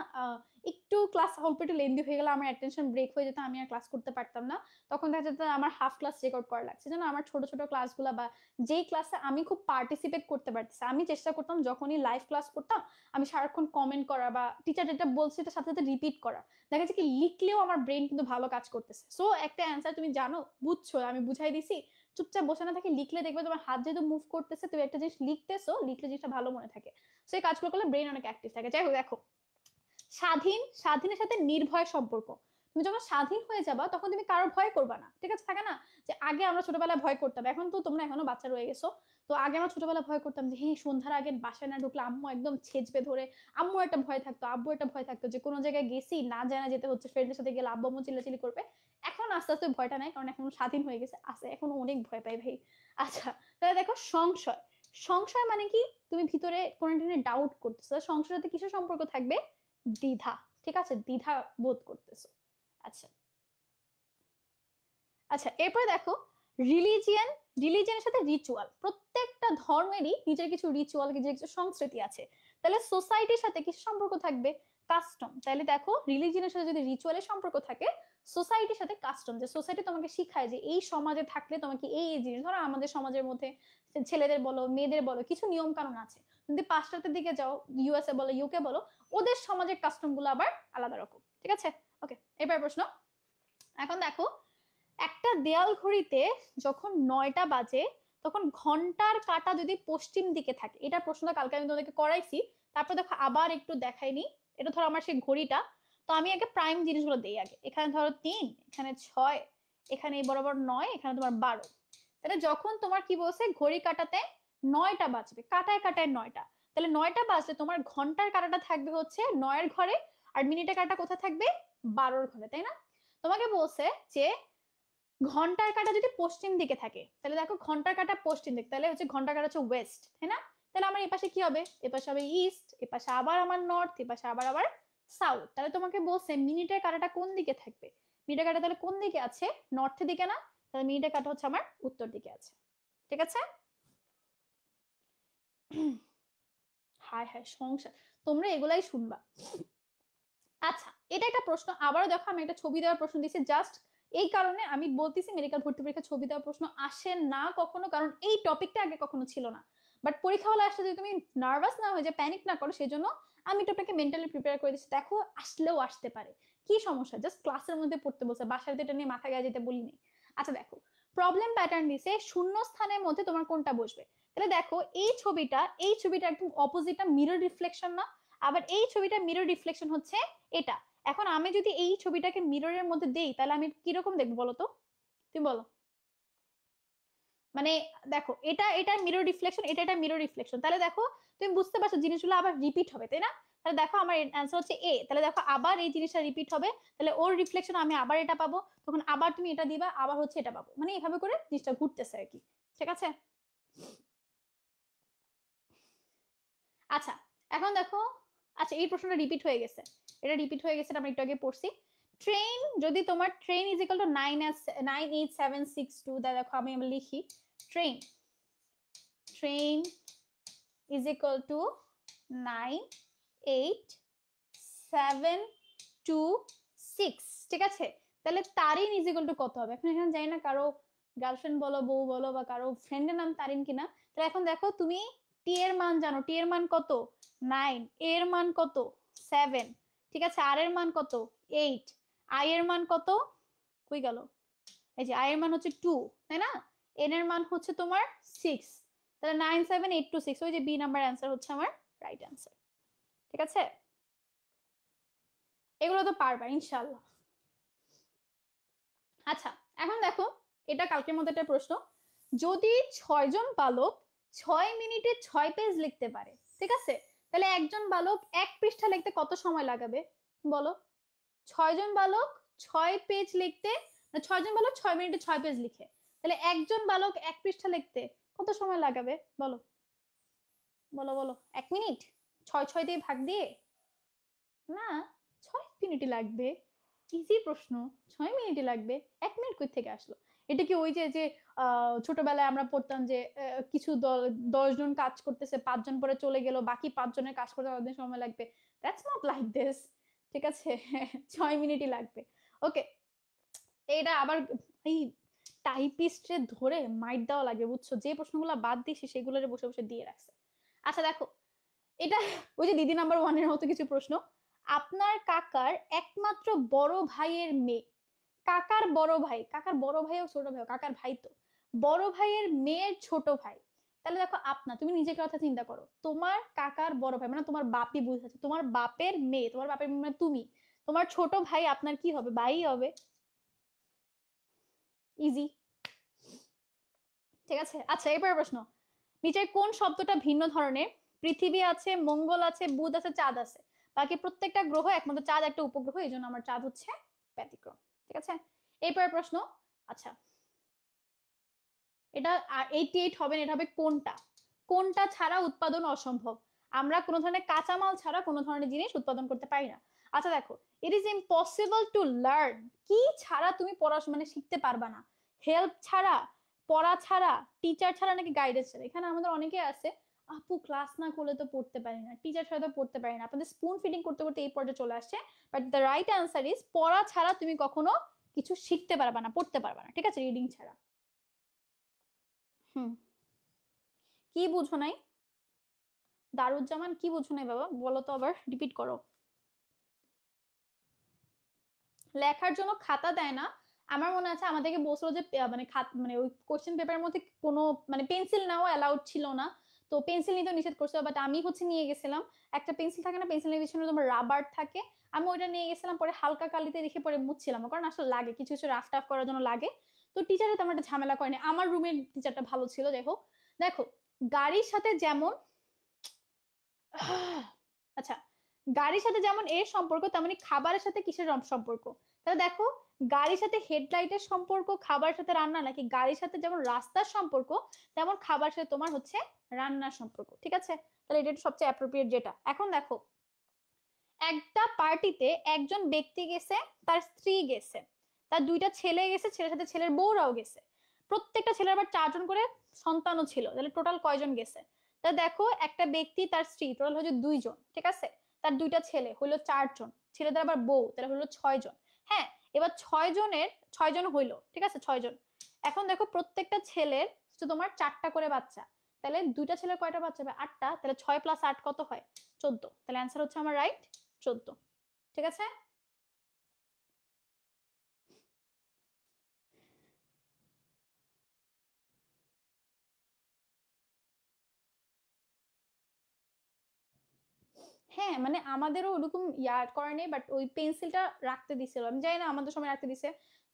একটু ক্লাস অল্প একটু লেন্দি হয়ে গেলে আমার অ্যাটেনশন ব্রেক হয়ে যেত, আমি আর ক্লাস করতে পারতাম না। তখন দেখা যেত আমার হাফ ক্লাস রেকর্ড করা লাগছে, যেন আমার ছোট ছোট ক্লাসগুলো বা যেই ক্লাসে আমি খুব পার্টিসিপেট করতে পারতেছি, আমি চেষ্টা করতাম যখনই লাইভ ক্লাস করতাম আমি সারাক্ষণ কমেন্ট করা বা টিচার যেটা বলছে এটা সাথে সাথে রিপিট করা। দেখা যাচ্ছে কি লিখলেও আমার ব্রেন কিন্তু ভালো কাজ করতেছে। সো একটা অ্যান্সার তুমি জানো, বুঝছো, আমি বুঝাই দিছি, চুপচাপ বসে না থাকে লিখলে দেখবে তোমার হাত যেহেতু মুভ করতেছে, তুমি একটা জিনিস লিখতেছো, লিখলে জিনিসটা ভালো মনে থাকে, সেই কাজগুলো করলে ব্রেন অনেক অ্যাক্টিভ থাকে। যাই হোক, দেখো, স্বাধীনের সাথে নির্ভয় সম্পর্ক। তুমি যখন স্বাধীন হয়ে যাবা তখন তুমি কারো ভয় করবা না। ঠিক আছে, থাকে না যে আগে আমরা ছোটবেলায় ভয় করতাম, এখন তো তোমরা এখনো বাচ্চা রয়ে গেছো, তো আগে আমরা ছোটবেলায় ভয় করতাম যে হ্যাঁ সন্ধ্যার আগে বাসায় না ঢুকলে আম্মু একদম ছেঁচবে ধরে, আম্মু একটা ভয় থাকতো, আব্বু একটা ভয় থাকতো যে কোনো জায়গায় গেছি না জানা যেতে হচ্ছে, ফ্রেন্ডের সাথে গেলে আব্বু আম্মু চিল্লাচিল্লি করবে। এখন আস্তে আস্তে ভয়টা নাই, কারণ এখন স্বাধীন হয়ে গেছে, আছে এখন অনেক ভয় পাই ভাই। আচ্ছা, তাহলে দেখো, সংশয়। সংশয় মানে কি, তুমি ভিতরে কোনো একটা ডাউট করতেছো, সংশয়ের সাথে কিসের সম্পর্ক থাকবে? দ্বিধা। ঠিক আছে, দ্বিধা বোধ করতেছো। আচ্ছা, আচ্ছা, এরপরে দেখো, রিলিজিয়ান। রিলিজিয়ানের সাথে রিচুয়াল, প্রত্যেকটা ধর্মেরই নিজের কিছু রিচুয়াল, নিজের কিছু সংস্কৃতি আছে। তাহলে সোসাইটির সাথে কিছু সম্পর্ক থাকবে? কাস্টম। তাহলে দেখো, রিলিজিয়নের সাথে যদি রিচুয়ালের সম্পর্ক থাকে, সোসাইটির সাথে কাস্টম, যে সোসাইটি তোমাকে শিখায় যে এই সমাজে থাকলে তোমাকে এই এই জিনিস, ধরো আমাদের সমাজের মধ্যে ছেলেদের বলো মেয়েদের বলো কিছু নিয়ম কানুন আছে, যদি পাশ্চাত্যের দিকে যাও, ইউএসএ বলো ইউকে বলো, ওদের সমাজের কাস্টম গুলো আবার আলাদা রকম। ঠিক আছে, ওকে, এবার প্রশ্ন। এখন দেখো, একটা দেয়াল ঘড়িতে যখন 9টা বাজে তখন ঘন্টার কাঁটা যদি পশ্চিম দিকে থাকে, এটা প্রশ্নটা কালকে আমি তোমাদেরকে করাইছি, তারপর দেখো আবার একটু দেখাইনি। এটা ধরো আমার সেই ঘড়িটা, তো আমি আগে প্রাইম জিনিসগুলো দিই আগে। এখানে ধরো 3, এখানে 6, এখানে এই বরাবর 9, এখানে তোমার 12। তাহলে যখন তোমার কি বলছে ঘড়ি কাঁটাতে 9টা বাজবে, কাটায় কাটায় 9টা, তাহলে 9টা বাজলে তোমার ঘন্টার কাঁটাটা থাকবে হচ্ছে 9-এর ঘরে, আর মিনিটের কাঁটা কোথায় থাকবে 12-এর ঘরে, তাই না? তোমাকে বলছে যে ঘন্টার কাঁটা যদি পশ্চিম দিকে থাকে, তাহলে দেখো ঘন্টার কাঁটা পশ্চিম দিকে, তাহলে হচ্ছে ঘন্টার কাঁটা হচ্ছে ওয়েস্ট, তাই না? তাহলে আমার এপাশে কি হবে, এপাশে হবে ইস্ট, এপাশে আবার আমার নর্থ, এপাশে আবার আবার সাউথ। তাহলে তোমাকে বলছে মিনিটের কাঁটাটা কোন দিকে থাকবে, মিনিটের কাঁটা তাহলে কোন দিকে আছে, নর্থের দিকে না? তাহলে মিনিটের কাঁটা হচ্ছে আমার উত্তর দিকে আছে। ঠিক আছে? হায় হায় সংসার, তোমরা এগুলাই শুনবা। আচ্ছা, এটা একটা প্রশ্ন। আবারও দেখো আমি একটা ছবি দেওয়ার প্রশ্ন দিচ্ছি, জাস্ট এই কারণে আমি বলতেছি মেডিকেল ভর্তি পরীক্ষা ছবি দেওয়ার প্রশ্ন আসে না কখনো, কারণ এই টপিকটা আগে কখনো ছিল না। বাট পরীক্ষা হলে আসলে যদি তুমি নার্ভাস না হয়ে যায়, প্যানিক না করো, সেই জন্য আমি টপিককে মেন্টালি প্রিপেয়ার করে দিচ্ছি। দেখো আসলেও আসতে পারে, কি সমস্যা, জাস্ট ক্লাসের মধ্যে পড়তে বলছে, বাসায় এটা নিয়ে মাথা গায়ে যেতে বলিনি। আচ্ছা দেখো, প্রবলেম প্যাটার্ন দিছে শূন্য স্থানের মধ্যে তোমার কোনটা বসবে। তাহলে দেখো এই ছবিটা একদম অপোজিটটা মিরর রিফ্লেকশন না? আবার এই ছবিটা মিরর রিফ্লেকশন হচ্ছে এটা। এখন আমি যদি এই ছবিটাকে মিররের মধ্যে দেই, তাহলে আমি কিরকম দেখবো বলো তো? তুমি বলো। মানে দেখো, এটা এটা মিরর রিফ্লেকশন, এটা মিরর রিফ্লেকশন, তাহলে দেখো তুমি বুঝতে পারছো জিনিসগুলো আবার রিপিট হবে, তাই না? তাহলে দেখো আমার অ্যান্সার হচ্ছে এ। তাহলে দেখো আবার এই জিনিসটা রিপিট হবে, তাহলে ওর রিফ্লেকশন আমি আবার এটা পাবো, তখন আবার তুমি এটা দিবা, আবার হচ্ছে এটা পাবো, মানে এভাবে করে জিনিসটা ঘুরতেছে আর কি। ঠিক আছে? আচ্ছা, এখন দেখো, আচ্ছা এই প্রশ্নটা রিপিট হয়ে গেছে, এটা রিপিট হয়ে গেছে, আমরা একটু আগে পড়ছি। ট্রেন, যদি তোমার ট্রেন ইজ ইকাল টু 98762, দেখো আমি লিখি train, train is equal to 98726, ঠিক আছে? তাহলে তারিন ইজ ইকাল টু কত হবে? এখন এখানে জানি না কারো গার্লফ্রেন্ড বলো, বউ বলো, বা কারো ফ্রেন্ডের নাম তারিন কিনা। তাহলে এখন দেখো তুমি টি এর মান জানো, টি এর মান কত 9, এর মান কত 7, ঠিক আছে, আর এর মান কত 8, আই এর মান কত, কই গেল, এই যে আই এর মান হচ্ছে 2, তাই না? এন এর মান হচ্ছে তোমার 6, তাহলে 97826, ওই যে বি নাম্বার অ্যান্সার হচ্ছে আমার রাইট অ্যান্সার। ঠিক আছে? এগুলো তো পারবা ইনশাল্লাহ। আচ্ছা, এখন দেখো, এটা কালকের মধ্যে একটা প্রশ্ন, যদি 6 জন বালক 6 মিনিটে 6 পেজ লিখতে পারে, ঠিক আছে, তাহলে একজন বালক 1 পৃষ্ঠা লিখতে কত সময় লাগাবে বলো? 6 জন বালক 6 পেজ লিখতে, 6 জন বালক 6 মিনিটে 6 পেজ লিখে, তাহলে একজন বালক 1 পৃষ্ঠা লিখতে কত সময় লাগাবে বলো? বলো বলো, 1 মিনিট, 6 6 দিয়ে ভাগ দিয়ে? না, 6 মিনিটই লাগবে। ইজি প্রশ্ন, 6 মিনিটই লাগবে। 1 মিনিট কই থেকে আসলো? এটা কি ওই যে যে ছোটবেলায় আমরা পড়তাম যে কিছু 10 জন কাজ করতেছে, 5 জন পরে চলে গেল, বাকি 5 জনের কাজ করতে কতদিন সময় লাগবে? That's not like this. ঠিক আছে? 6 মিনিটই লাগবে। ওকে, এটা আবার এই টাইপিস্টে ধরে মাইট দেওয়া লাগে, বুঝছো? যে প্রশ্নগুলো বাদ দিয়েছি সেগুলোরে বসে বসে দিয়ে রাখছে। আচ্ছা দেখো, এটা ওই যে দিদি নাম্বার ওয়ানের মতো কিছু প্রশ্ন। আপনার কাকার একমাত্র বড় ভাইয়ের মেয়ে, কাকার বড় ভাই, কাকার বড় ভাই ও ছোট ভাই, কাকার ভাই তো, বড় ভাইয়ের মেয়ের ছোট ভাই। তাহলে দেখো আপনার, তুমি নিজেকে কথা চিন্তা করো, তোমার কাকার বড় ভাই মানে তোমার বাপই বুঝাচ্ছে, তোমার বাপের মেয়ে, তোমার বাপের মেয়ে মানে তুমি, তোমার ছোট ভাই আপনার কি হবে? ভাই হবে। ইজি। ঠিক আছে? আচ্ছা এবার প্রশ্ন, নিচের কোন শব্দটা ভিন্ন ধরনের? পৃথিবী আছে, মঙ্গল আছে, বুধ আছে, চাঁদ আছে, বাকি প্রত্যেকটা গ্রহ, একমাত্র চাঁদ একটা উপগ্রহ, এই জন্য আমার চাঁদ হচ্ছে ব্যতিক্রম। ঠিক আছে? এরপর প্রশ্ন, আচ্ছা এটা 88 হবে না, এটা হবে কোনটা, কোনটা ছাড়া উৎপাদন অসম্ভব? আমরা কোনো ধরনের কাঁচামাল ছাড়া কোনো ধরনের জিনিস উৎপাদন করতে পারি না। আচ্ছা দেখো, it is impossible to learn, কি ছাড়া তুমি পড়াশোনা মানে শিখতে পারবা না? হেল্প ছাড়া, পড়া ছাড়া, টিচার ছাড়া নাকি গাইডেন্স ছাড়া? এখানে আমাদের অনেকে আছে, আপু ক্লাস না করলে তো পড়তে পারি না, টিচার ছাড়া তো পড়তে পারি না। আপনাদের স্পুন ফিডিং করতে করতে এই পর্যায়ে চলে আসছে। But the right answer is পড়া ছাড়া তুমি কখনো কিছু শিখতে পারবা না, পড়তে পারবা না। ঠিক আছে? রিডিং ছাড়া। হুম, কি বুঝো নাই? দারুজ্জামান কি বুঝো নাই বাবা, বলো তো, আবার রিপিট করো। লেখার জন্য খাতা দেয় না, আমার মনে আছে আমাদেরকে বলছিল যে মানে মানে ওই কোশ্চেন পেপারের মধ্যে কোনো মানে পেন্সিল নেওয়া অ্যালাউড ছিল না, তো পেন্সিল নিতে নিষেধ করছিল, বাট আমি হচ্ছে নিয়ে গেছিলাম। একটা পেন্সিল থাকে না, পেন্সিলের পিছনে তোমার রাবার থাকে, আমি ওইটা নিয়ে গেছিলাম, পরে হালকা কালিতে রেখে পরে মুছছিলাম, কারণ আসলে লাগে কিছু কিছু রাফ টাফ করার জন্য লাগে। তো টিচারে তেমন একটা ঝামেলা করেনি, আমার রুমের টিচারটা ভালো ছিল। যাই হোক, দেখো গাড়ির সাথে যেমন আচ্ছা, গাড়ির সাথে যেমন এর সম্পর্ক, তেমনি খাবারের সাথে কিসের সম্পর্ক? তাহলে দেখো, গাড়ির সাথে হেডলাইটের সম্পর্ক খাবারের সাথে রান্না, নাকি গাড়ির সাথে যেমন রাস্তার সম্পর্ক তেমন খাবারের সাথে তোমার হচ্ছে রান্নার সম্পর্ক। ঠিক আছে, তাহলে এটা সবচেয়ে অ্যাপ্রোপ্রিয়েট যেটা। এখন দেখো, একটা পার্টিতে একজন ব্যক্তি গেছে, তার স্ত্রী গেছে, তার দুইটা ছেলে গেছে, ছেলের সাথে ছেলের বউরাও গেছে, প্রত্যেকটা ছেলের আবার 4জন করে সন্তানও ছিল, তাহলে টোটাল কয়জন গেছে? তা দেখো, একটা ব্যক্তি তার স্ত্রী টোটাল হচ্ছে 2জন, ঠিক আছে, তার দুইটা ছেলে হইলো 4জন, ছেলেদের আবার বউ তাহলে হইলো 6জন। হ্যাঁ, এবার 6জন হইলো, ঠিক আছে, 6জন। এখন দেখো, প্রত্যেকটা ছেলের হচ্ছে তোমার 4টা করে বাচ্চা, তাহলে দুইটা ছেলের কয়টা বাচ্চা হবে? 8টা, তাহলে 6 + 8 কত হয়? 14। তাহলে অ্যান্সার হচ্ছে আমার রাইট 14। ঠিক আছে। হ্যাঁ, মানে আমাদেরও ওরকম ইয়ার করে নেই, বাট ওই পেন্সিলটা রাখতে দিছিল, আমি জানি না আমাদের সময় রাখতে দিছে,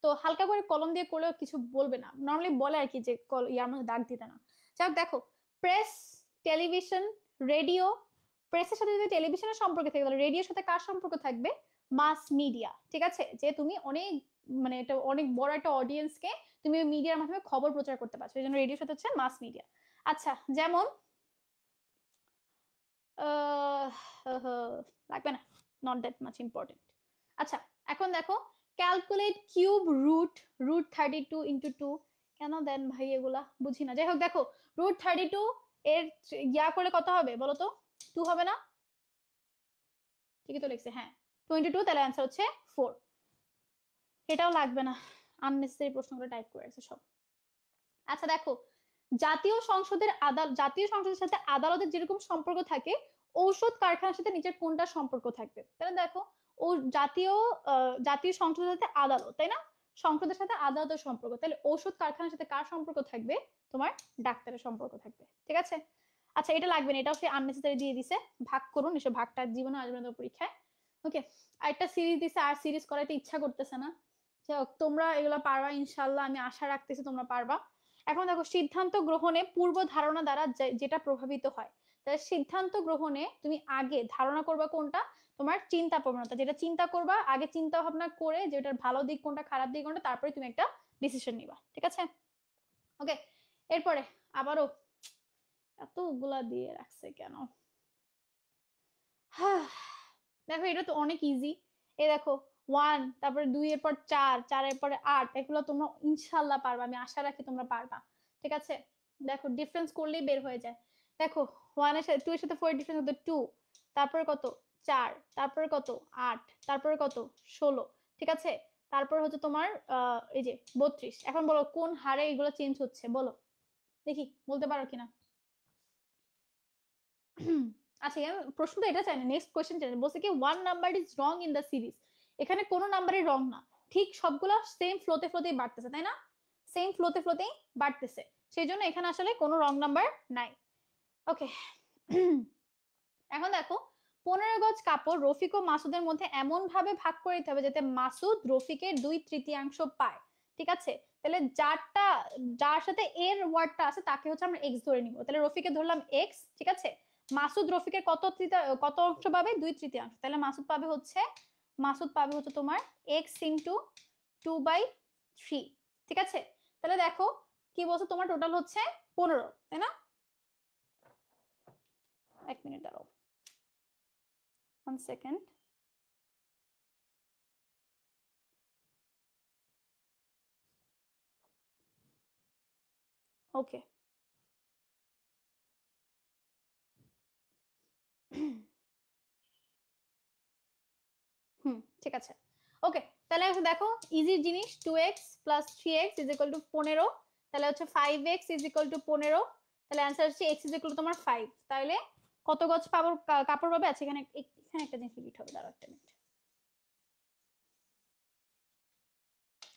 তো হালকা করে কলম দিয়ে করলেও কিছু বলবে না, নর্মালি বলে আর কি যে ইয়ার মধ্যে দাগ দিতে না। যাক, দেখো, প্রেস, টেলিভিশন, রেডিও, প্রেসের সাথে যদি টেলিভিশনের সম্পর্ক থাকে, তাহলে রেডিওর সাথে কার সম্পর্ক থাকবে? Mass media. ঠিক আছে, যে তুমি অনেক মানে এটা অনেক বড় একটা অডিয়েন্সকে তুমি মিডিয়ার মাধ্যমে খবর প্রচার করতে পারছো, এই জন্য রেডিওর সাথে হচ্ছে মাস মিডিয়া। আচ্ছা, যেমন আহ লাগবে না, নট দ্যাট মাচ ইম্পর্টেন্ট। আচ্ছা, এখন দেখো, ক্যালকুলেট কিউব রুট √32 × 2, কেন দেন ভাই এগুলা বুঝি না। যাই হোক, দেখো, √32 এর ইয়া করলে কত হবে বলো তো? 2 হবে না? ঠিকই তো লিখছে, হ্যাঁ, 22, তাহলে অ্যান্সার হচ্ছে 4। এটাও লাগবে না, আননেসেসারি প্রশ্নগুলো টাইপ করে রাখছে সব। আচ্ছা, দেখো, জাতীয় সংসদের সাথে আদালতের যেরকম সম্পর্ক থাকে, ঔষধ কারখানার সাথে নিচের কোনটা সম্পর্ক থাকবে? তাহলে দেখো, ও জাতীয় জাতীয় সংসদের সাথে আদালত, তাই না? সংসদের সাথে আদালতের সম্পর্ক, তাহলে ঔষধ কারখানার সাথে কার সম্পর্ক থাকবে? তোমার ডাক্তারের সম্পর্ক থাকবে। ঠিক আছে। আচ্ছা, এটা লাগবে না, এটাও সে আননেসেসারি দিয়ে দিছে। ভাগ করুন, এসব ভাগটা জীবনে আসবে না পরীক্ষায়। ওকে, আরেকটা সিরিজ দিছে, আর সিরিজ করাইতে ইচ্ছা করতেছে না। তোমরা এগুলো পারবা ইনশাল্লাহ, আমি আশা রাখতেছি তোমরা পারবা। এখন দেখো, সিদ্ধান্ত গ্রহণে পূর্ব ধারণা দ্বারা যেটা প্রভাবিত হয়, তাহলে সিদ্ধান্ত গ্রহণে তুমি আগে ধারণা করবা কোনটা? তোমার চিন্তা প্রবণতা, যেটা চিন্তা করবা আগে, চিন্তা ভাবনা করে যেটার ভালো দিক কোনটা খারাপ দিক কোনটা, তারপরে তুমি একটা ডিসিশন নিবা। ঠিক আছে। ওকে, এরপরে আবারও এতগুলা দিয়ে রাখছে কেন? দেখো, এটা তো অনেক ইজি। এই দেখো, 1, তারপরে 2 এর পর 4, 4 এর পরে 8, এগুলো তোমরা ইনশাল্লাহ পারবা, আমি আশা রাখি তোমরা পারবা। ঠিক আছে, দেখো ডিফারেন্স করলেই বের হয়ে যায়। দেখো, 1 এর সাথে 2 এর সাথে 4 এর ডিফারেন্স হতো 2, তারপরে কত? 4, তারপরে কত? 8, তারপরে কত? 16। ঠিক আছে, তারপর হচ্ছে তোমার এই যে 32। এখন বলো কোন হারে এগুলো চেঞ্জ হচ্ছে, বলো দেখি, বলতে পারো কিনা। আচ্ছা, প্রশ্ন তো এটা চাই না, নেক্সট কোয়েশ্চেন চাই, বলছে কি one number is wrong in the series. এখানে কোনো নাম্বারই রং না, ঠিক সবগুলো সেম ফ্লোতে ফ্লোতেই বাড়তেছে, তাই না? সেম ফ্লোতে ফ্লোতেই বাড়তেছে, সেই জন্য এখানে আসলে কোনো রং নাম্বার নাই। ওকে, এখন দেখো, 15 গজ কাপড় রফিক ও মাসুদের মধ্যে এমন ভাবে ভাগ করে দিতে হবে যাতে মাসুদ রফিকের 2/3 পায়। ঠিক আছে, তাহলে যার সাথে এর ওয়ার্ডটা আছে তাকে হচ্ছে আমরা এক্স ধরে নিব, তাহলে রফিকে ধরলাম এক্স। ঠিক আছে, মাসুদ রফিকের কত অংশ পাবে? 2/3, তাহলে মাসুদ পাবে হচ্ছে তোমার x × 2/3। ঠিক আছে, তাহলে দেখো কি বলছো, তোমার টোটাল হচ্ছে 15, তাই না? 1 মিনিট দাঁড়াও, 1 সেকেন্ড। ওকে, হুম, ঠিক আছে। ওকে, তাহলে দেখো, ইজি জিনিস, 2x + 3x = 15, তাহলে হচ্ছে 5x = 15, তাহলে অ্যান্সার হচ্ছে x তোমার 5। তাহলে কত গজ কাপড় পাবে? আছে এখানে, এখানে একটা জিনিস লিখতে হবে, দাঁড়াও একটা মিনিট।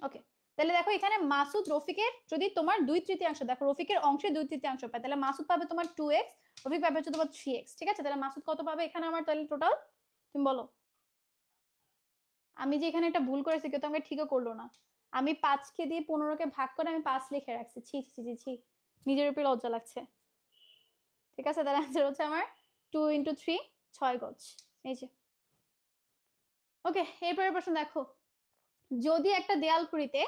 ওকে, তাহলে দেখো এখানে মাসুদ রফিকের যদি তোমার 2/3 দেখো রফিকের অংশে 2/3 পায়, তাহলে মাসুদ পাবে তোমার 2x, রফিক পাবে হচ্ছে তোমার 3x। ঠিক আছে, তাহলে মাসুদ কত পাবে এখানে আমার তাহলে টোটাল, তুমি বলো। আমি যে এখানে একটা ভুল করেছি, কেউ তো আমাকে ঠিকও করলো না। আমি 5কে দিয়ে 15কে ভাগ করে আমি 5 লিখে রাখছি, ছি ছি ছি ছি, নিজের উপরে লজ্জা লাগছে। ঠিক আছে, তাহলে অ্যান্সার হচ্ছে আমার 2 × 3, 6 গজ। এই যে। ওকে, এরপরের প্রশ্ন দেখো, যদি একটা দেয়াল ঘড়িতে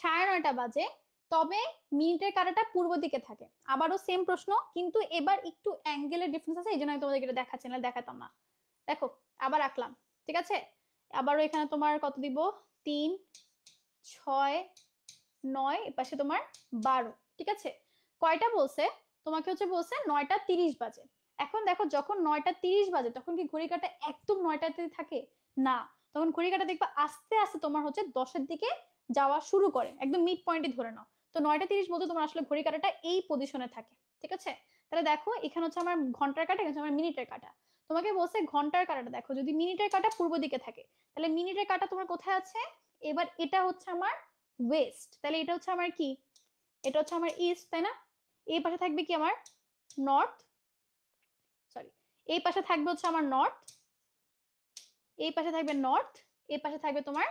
9:30 বাজে তবে মিনিটের কাঁটাটা পূর্ব দিকে থাকে। আবারও সেম প্রশ্ন, কিন্তু এবার একটু অ্যাঙ্গেলের ডিফারেন্স আছে, এই জন্য আমি তোমাদেরকে এটা দেখাচ্ছি, না দেখাতাম না। দেখো আবার আঁকলাম, ঠিক আছে। আবারও এখানে তোমার কত দিব, 3, 6, 9, এপাশে তোমার 12। ঠিক আছে, কয়টা বলছে তোমাকে, হচ্ছে বলছে 9:30 বাজে। এখন দেখো যখন 9:30 বাজে তখন কি ঘড়ি কাঁটা একদম 9টাতে থাকে? না, তখন ঘড়ি কাঁটা দেখবা আস্তে আস্তে তোমার হচ্ছে 10-এর দিকে যাওয়া শুরু করে, একদম মিড পয়েন্টে ধরে নাও। তো 9:30 বলতে তোমার আসলে ঘড়ি কাঁটাটা এই পজিশনে থাকে। ঠিক আছে, তাহলে দেখো এখানে হচ্ছে আমার ঘন্টার কাঁটা, এখানে আমার মিনিটের কাঁটা। তোমাকে বলছে ঘন্টার কাঁটাটা দেখো, যদি মিনিটের কাঁটা পূর্ব দিকে থাকে তাহলে মিনিটের কাঁটা তোমার কোথায় আছে? এবার এটা হচ্ছে আমার ওয়েস্ট, তাহলে এটা হচ্ছে আমার কি, এটা হচ্ছে আমার ইস্ট, তাই না? এই পাশে থাকবে কি আমার নর্থ, সরি, এই পাশে থাকবে হচ্ছে আমার নর্থ, এই পাশে থাকবে নর্থ, এই পাশে থাকবে তোমার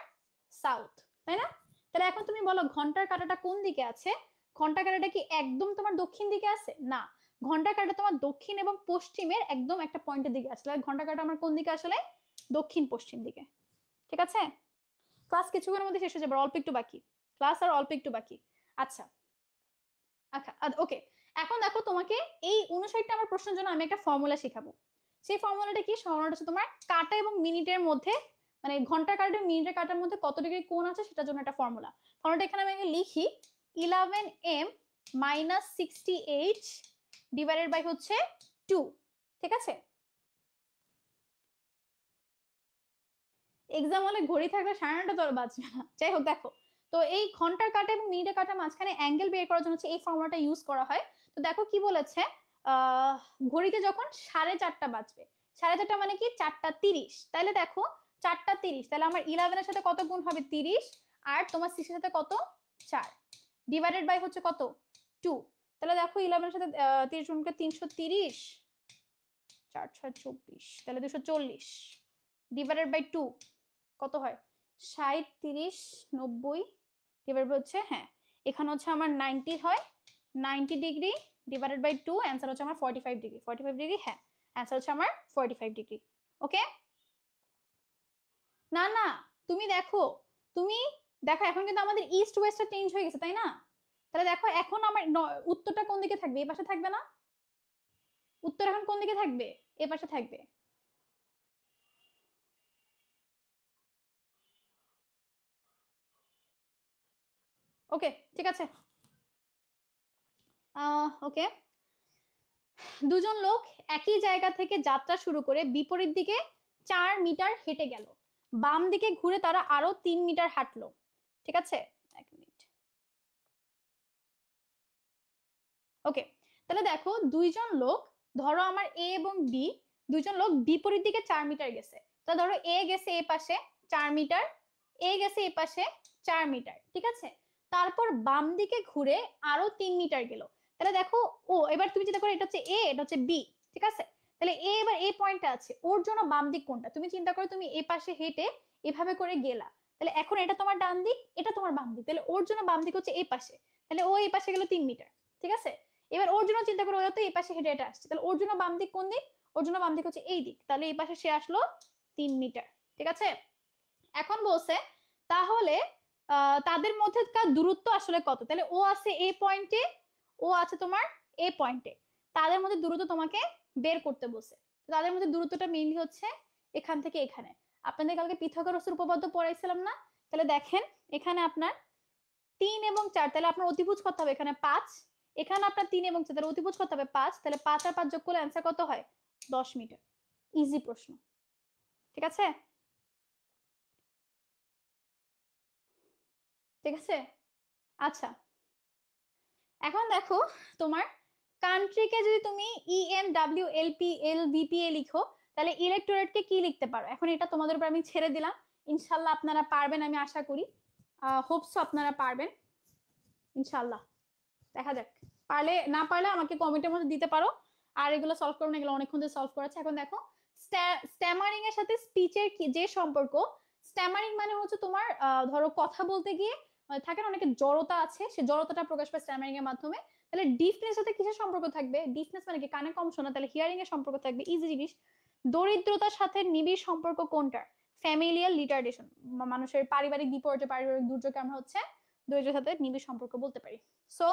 সাউথ, তাই না? তাহলে এখন তুমি বলো ঘন্টার কাঁটাটা কোন দিকে আছে? ঘন্টার কাঁটাটা কি একদম তোমার দক্ষিণ দিকে আছে? না, ঘন্টার কাঁটাটা তোমার দক্ষিণ এবং পশ্চিমের একদম একটা পয়েন্টের দিকে আছে। তাহলে ঘন্টার কাঁটা আমার কোন দিকে আসলে? দক্ষিণ পশ্চিম দিকে। ঠিক আছে, ক্লাস কিছুক্ষণের মধ্যে শেষ হয়ে যাবে, অল্প একটু বাকি, ক্লাস আর অল্প একটু বাকি। আচ্ছা আচ্ছা, ওকে। এখন দেখো তোমাকে এই 59 আমার প্রশ্নের জন্য আমি একটা ফর্মুলা শিখাবো। সেই ফর্মুলাটা কি? ফর্মুলাটা হচ্ছে তোমার কাটা এবং মিনিটের মধ্যে, মানে ঘন্টার কাটা এবং মিনিটের কাটার মধ্যে কত ডিগ্রি কোণ আছে সেটার জন্য একটা ফর্মুলা। ফর্মুলাটা এখানে আমি লিখি 11m - 60h ডিভাইডেড বাই হচ্ছে 2। ঠিক আছে, এক্সাম হলে ঘড়ি থাকলে 9:30 তো আর বাজবে না। যাই হোক দেখো, তো এই ঘন্টার কাঁটা এবং মিনিটের কাঁটার মাঝখানে অ্যাঙ্গেল বের করার জন্য হচ্ছে এই ফর্মুলাটা ইউজ করা হয়। তো দেখো কি বলেছে, ঘড়িতে যখন 4:30 বাজবে, 4:30 মানে কি 4:30, তাহলে দেখো 4:30, তাহলে আমার 11-এর সাথে কত গুণ হবে? 30, আর তোমার 60-এর সাথে কত? 4, ডিভাইডেড বাই হচ্ছে কত? 2। তাহলে দেখো 11-এর সাথে 30 গুণ করে 330, 4 6 24, তাহলে 240 ডিভাইডেড বাই 2 কত হয়? 60, 30, 90 ডিভাইড হচ্ছে, হ্যাঁ এখানে হচ্ছে আমার 90 হয়, 90 ডিগ্রি ডিভাইডেড বাই 2, অ্যান্সার হচ্ছে আমার 45 ডিগ্রি। 45 ডিগ্রি, হ্যাঁ অ্যান্সার হচ্ছে আমার 45 ডিগ্রি। ওকে, না না, তুমি দেখো, তুমি দেখো এখন কিন্তু আমাদের ইস্ট ওয়েস্টটা চেঞ্জ হয়ে গেছে, তাই না? তাহলে দেখো এখন আমার উত্তরটা কোন দিকে থাকবে? এই পাশে থাকবে না? উত্তর এখন কোন দিকে থাকবে? এ পাশে থাকবে। ওকে, ঠিক আছে। ওকে, দুজন লোক একই জায়গা থেকে যাত্রা শুরু করে বিপরীত দিকে 4 মিটার হেঁটে গেল, বাম দিকে ঘুরে তারা আরো 3 মিটার হাঁটলো। ঠিক আছে, 1 মিনিট। ওকে, তাহলে দেখো দুইজন লোক, ধরো আমার এ এবং বি, দুইজন লোক বিপরীত দিকে 4 মিটার গেছে। তো ধরো এ গেছে এ পাশে 4 মিটার, এ গেছে এ পাশে 4 মিটার, ঠিক আছে। তারপর বাম দিকে ঘুরে আরো 3 মিটার গেল। তাহলে দেখো, ও এবার তুমি চিন্তা করো, এটা হচ্ছে এ, এটা হচ্ছে বি, ঠিক আছে। তাহলে এ এবার এই পয়েন্টটা আছে, ওর জন্য বাম দিক কোনটা? তুমি চিন্তা করো, তুমি এ পাশে হেঁটে এভাবে করে গেলা, তাহলে এখন এটা তোমার ডান দিক, এটা তোমার বাম দিক, তাহলে ওর জন্য বাম দিক হচ্ছে এই পাশে, তাহলে ও এই পাশে গেল 3 মিটার। ঠিক আছে, এবার ওর জন্য চিন্তা করো, তো এই পাশে হেঁটে হেঁটে আসছে, তাহলে ওর জন্য বাম দিক কোন দিক? ওর জন্য বাম দিক হচ্ছে এই দিক, তাহলে এই পাশে সে আসলো 3 মিটার। ঠিক আছে, এখন বলছে তাহলে তাদের মধ্যেকার দূরত্ব আসলে কত? তাহলে ও আছে এই পয়েন্টে, ও আছে তোমার এই পয়েন্টে, তাদের মধ্যে দূরত্ব তোমাকে বের করতে বলছে। তাদের মধ্যে দূরত্বটা মেইনলি হচ্ছে এখান থেকে এখানে। আপনাদের কালকে পিথাগোরাসের উপপাদ্য পড়াইছিলাম না? তাহলে দেখেন এখানে আপনার 3 এবং 4, তাহলে আপনার অতিভুজ কত হবে? এখানে 5, এখানে আপনার 3 এবং 4, তাহলে অতিভুজ কত হবে? 5, তাহলে 5 আর 5 যোগ করলে অ্যান্সার কত হয়? 10 মিটার। ইজি প্রশ্ন, ঠিক আছে, ঠিক আছে। আচ্ছা, এখন দেখো তোমার কান্ট্রিকে যদি তুমি EMWLPLVPA লিখো, তাহলে ইলেকটোরেটকে কি লিখতে পারো? এখন এটা তোমাদের উপর আমি ছেড়ে দিলাম, ইনশাল্লাহ আপনারা পারবেন আমি আশা করি। হোপসো আপনারা পারবেন ইনশাআল্লাহ। দেখা যাক, পারলে না পারলে আমাকে কমেন্টের মধ্যে দিতে পারো। আর এগুলো সলভ করবো না, এগুলো অনেকক্ষণ ধরে সলভ করেছে। এখন দেখো স্ট্যামারিং এর সাথে স্পিচের কি যে সম্পর্ক। স্ট্যামারিং মানে হচ্ছে তোমার ধরো কথা বলতে গিয়ে থাকে না অনেকে জড়তা আছে, সে জড়তাটা প্রকাশ পায় স্ট্যামারিং এর মাধ্যমে। তাহলে ডিফনেস সাথে কিসের সম্পর্ক থাকবে? ডিফনেস মানে কি? কানে কম শোনা, তাহলে হিয়ারিং এর সম্পর্ক থাকবে। ইজি জিনিস। দরিদ্রতার সাথে নিবিড় সম্পর্ক কোনটার? ফ্যামিলিয়াল রিটার্ডেশন, মানুষের পারিবারিক বিপর্যয়, পারিবারিক দুর্যোগকে আমরা হচ্ছে দরিদ্রের সাথে নিবিড় সম্পর্ক বলতে পারি। So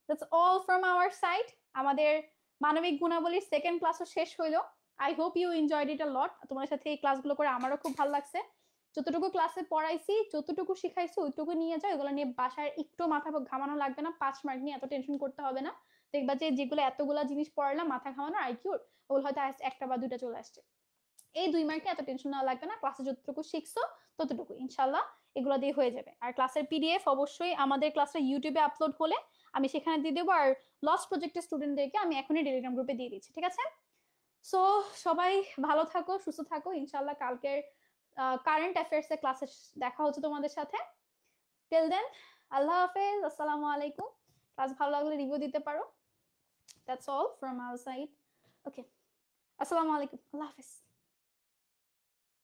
that's all from our side. আমাদের মানবিক গুণাবলীর সেকেন্ড ক্লাসও শেষ হইলো। I hope you enjoyed it a lot. তোমার সাথে এই ক্লাসগুলো করে আমারও খুব ভালো লাগছে। যতটুকু ক্লাসে পড়াইছি, যতটুকু শিখাইছি, ওইটুকু নিয়ে যাও। এগুলো নিয়ে বাসায় একটু মাথা ঘামানো লাগবে না। 5 মার্ক নিয়ে এত টেনশন করতে হবে না। দেখবা যে যেগুলো এতগুলা জিনিস পড়ালাম মাথা ঘামানো আইকিউর, ওগুলো হয়তো একটা বা দুইটা চলে আসছে। এই 2 মার্কে এত টেনশন নেওয়া লাগবে না। ক্লাসে যতটুকু শিখছো ততটুকু ইনশাল্লাহ এগুলো দিয়ে হয়ে যাবে। আর ক্লাসের পিডিএফ অবশ্যই আমাদের ক্লাসটা ইউটিউবে আপলোড হলে আমি সেখানে দিয়ে দেবো। আর লস্ট প্রজেক্টের স্টুডেন্টদেরকে আমি এখনই টেলিগ্রাম গ্রুপে দিয়ে দিচ্ছি, ঠিক আছে? সো সবাই ভালো থাকো, সুস্থ থাকো। ইনশাল্লাহ কালকের কারেন্ট অ্যাফেয়ার্স এর ক্লাসে দেখা হচ্ছে তোমাদের সাথে। টিল দেন, আল্লাহ হাফেজ, আসসালামু আলাইকুম। ক্লাস ভালো লাগলে রিভিউ দিতে পারো। That's all from our side. Okay, আসসালামু আলাইকুম, আল্লাহ হাফেজ।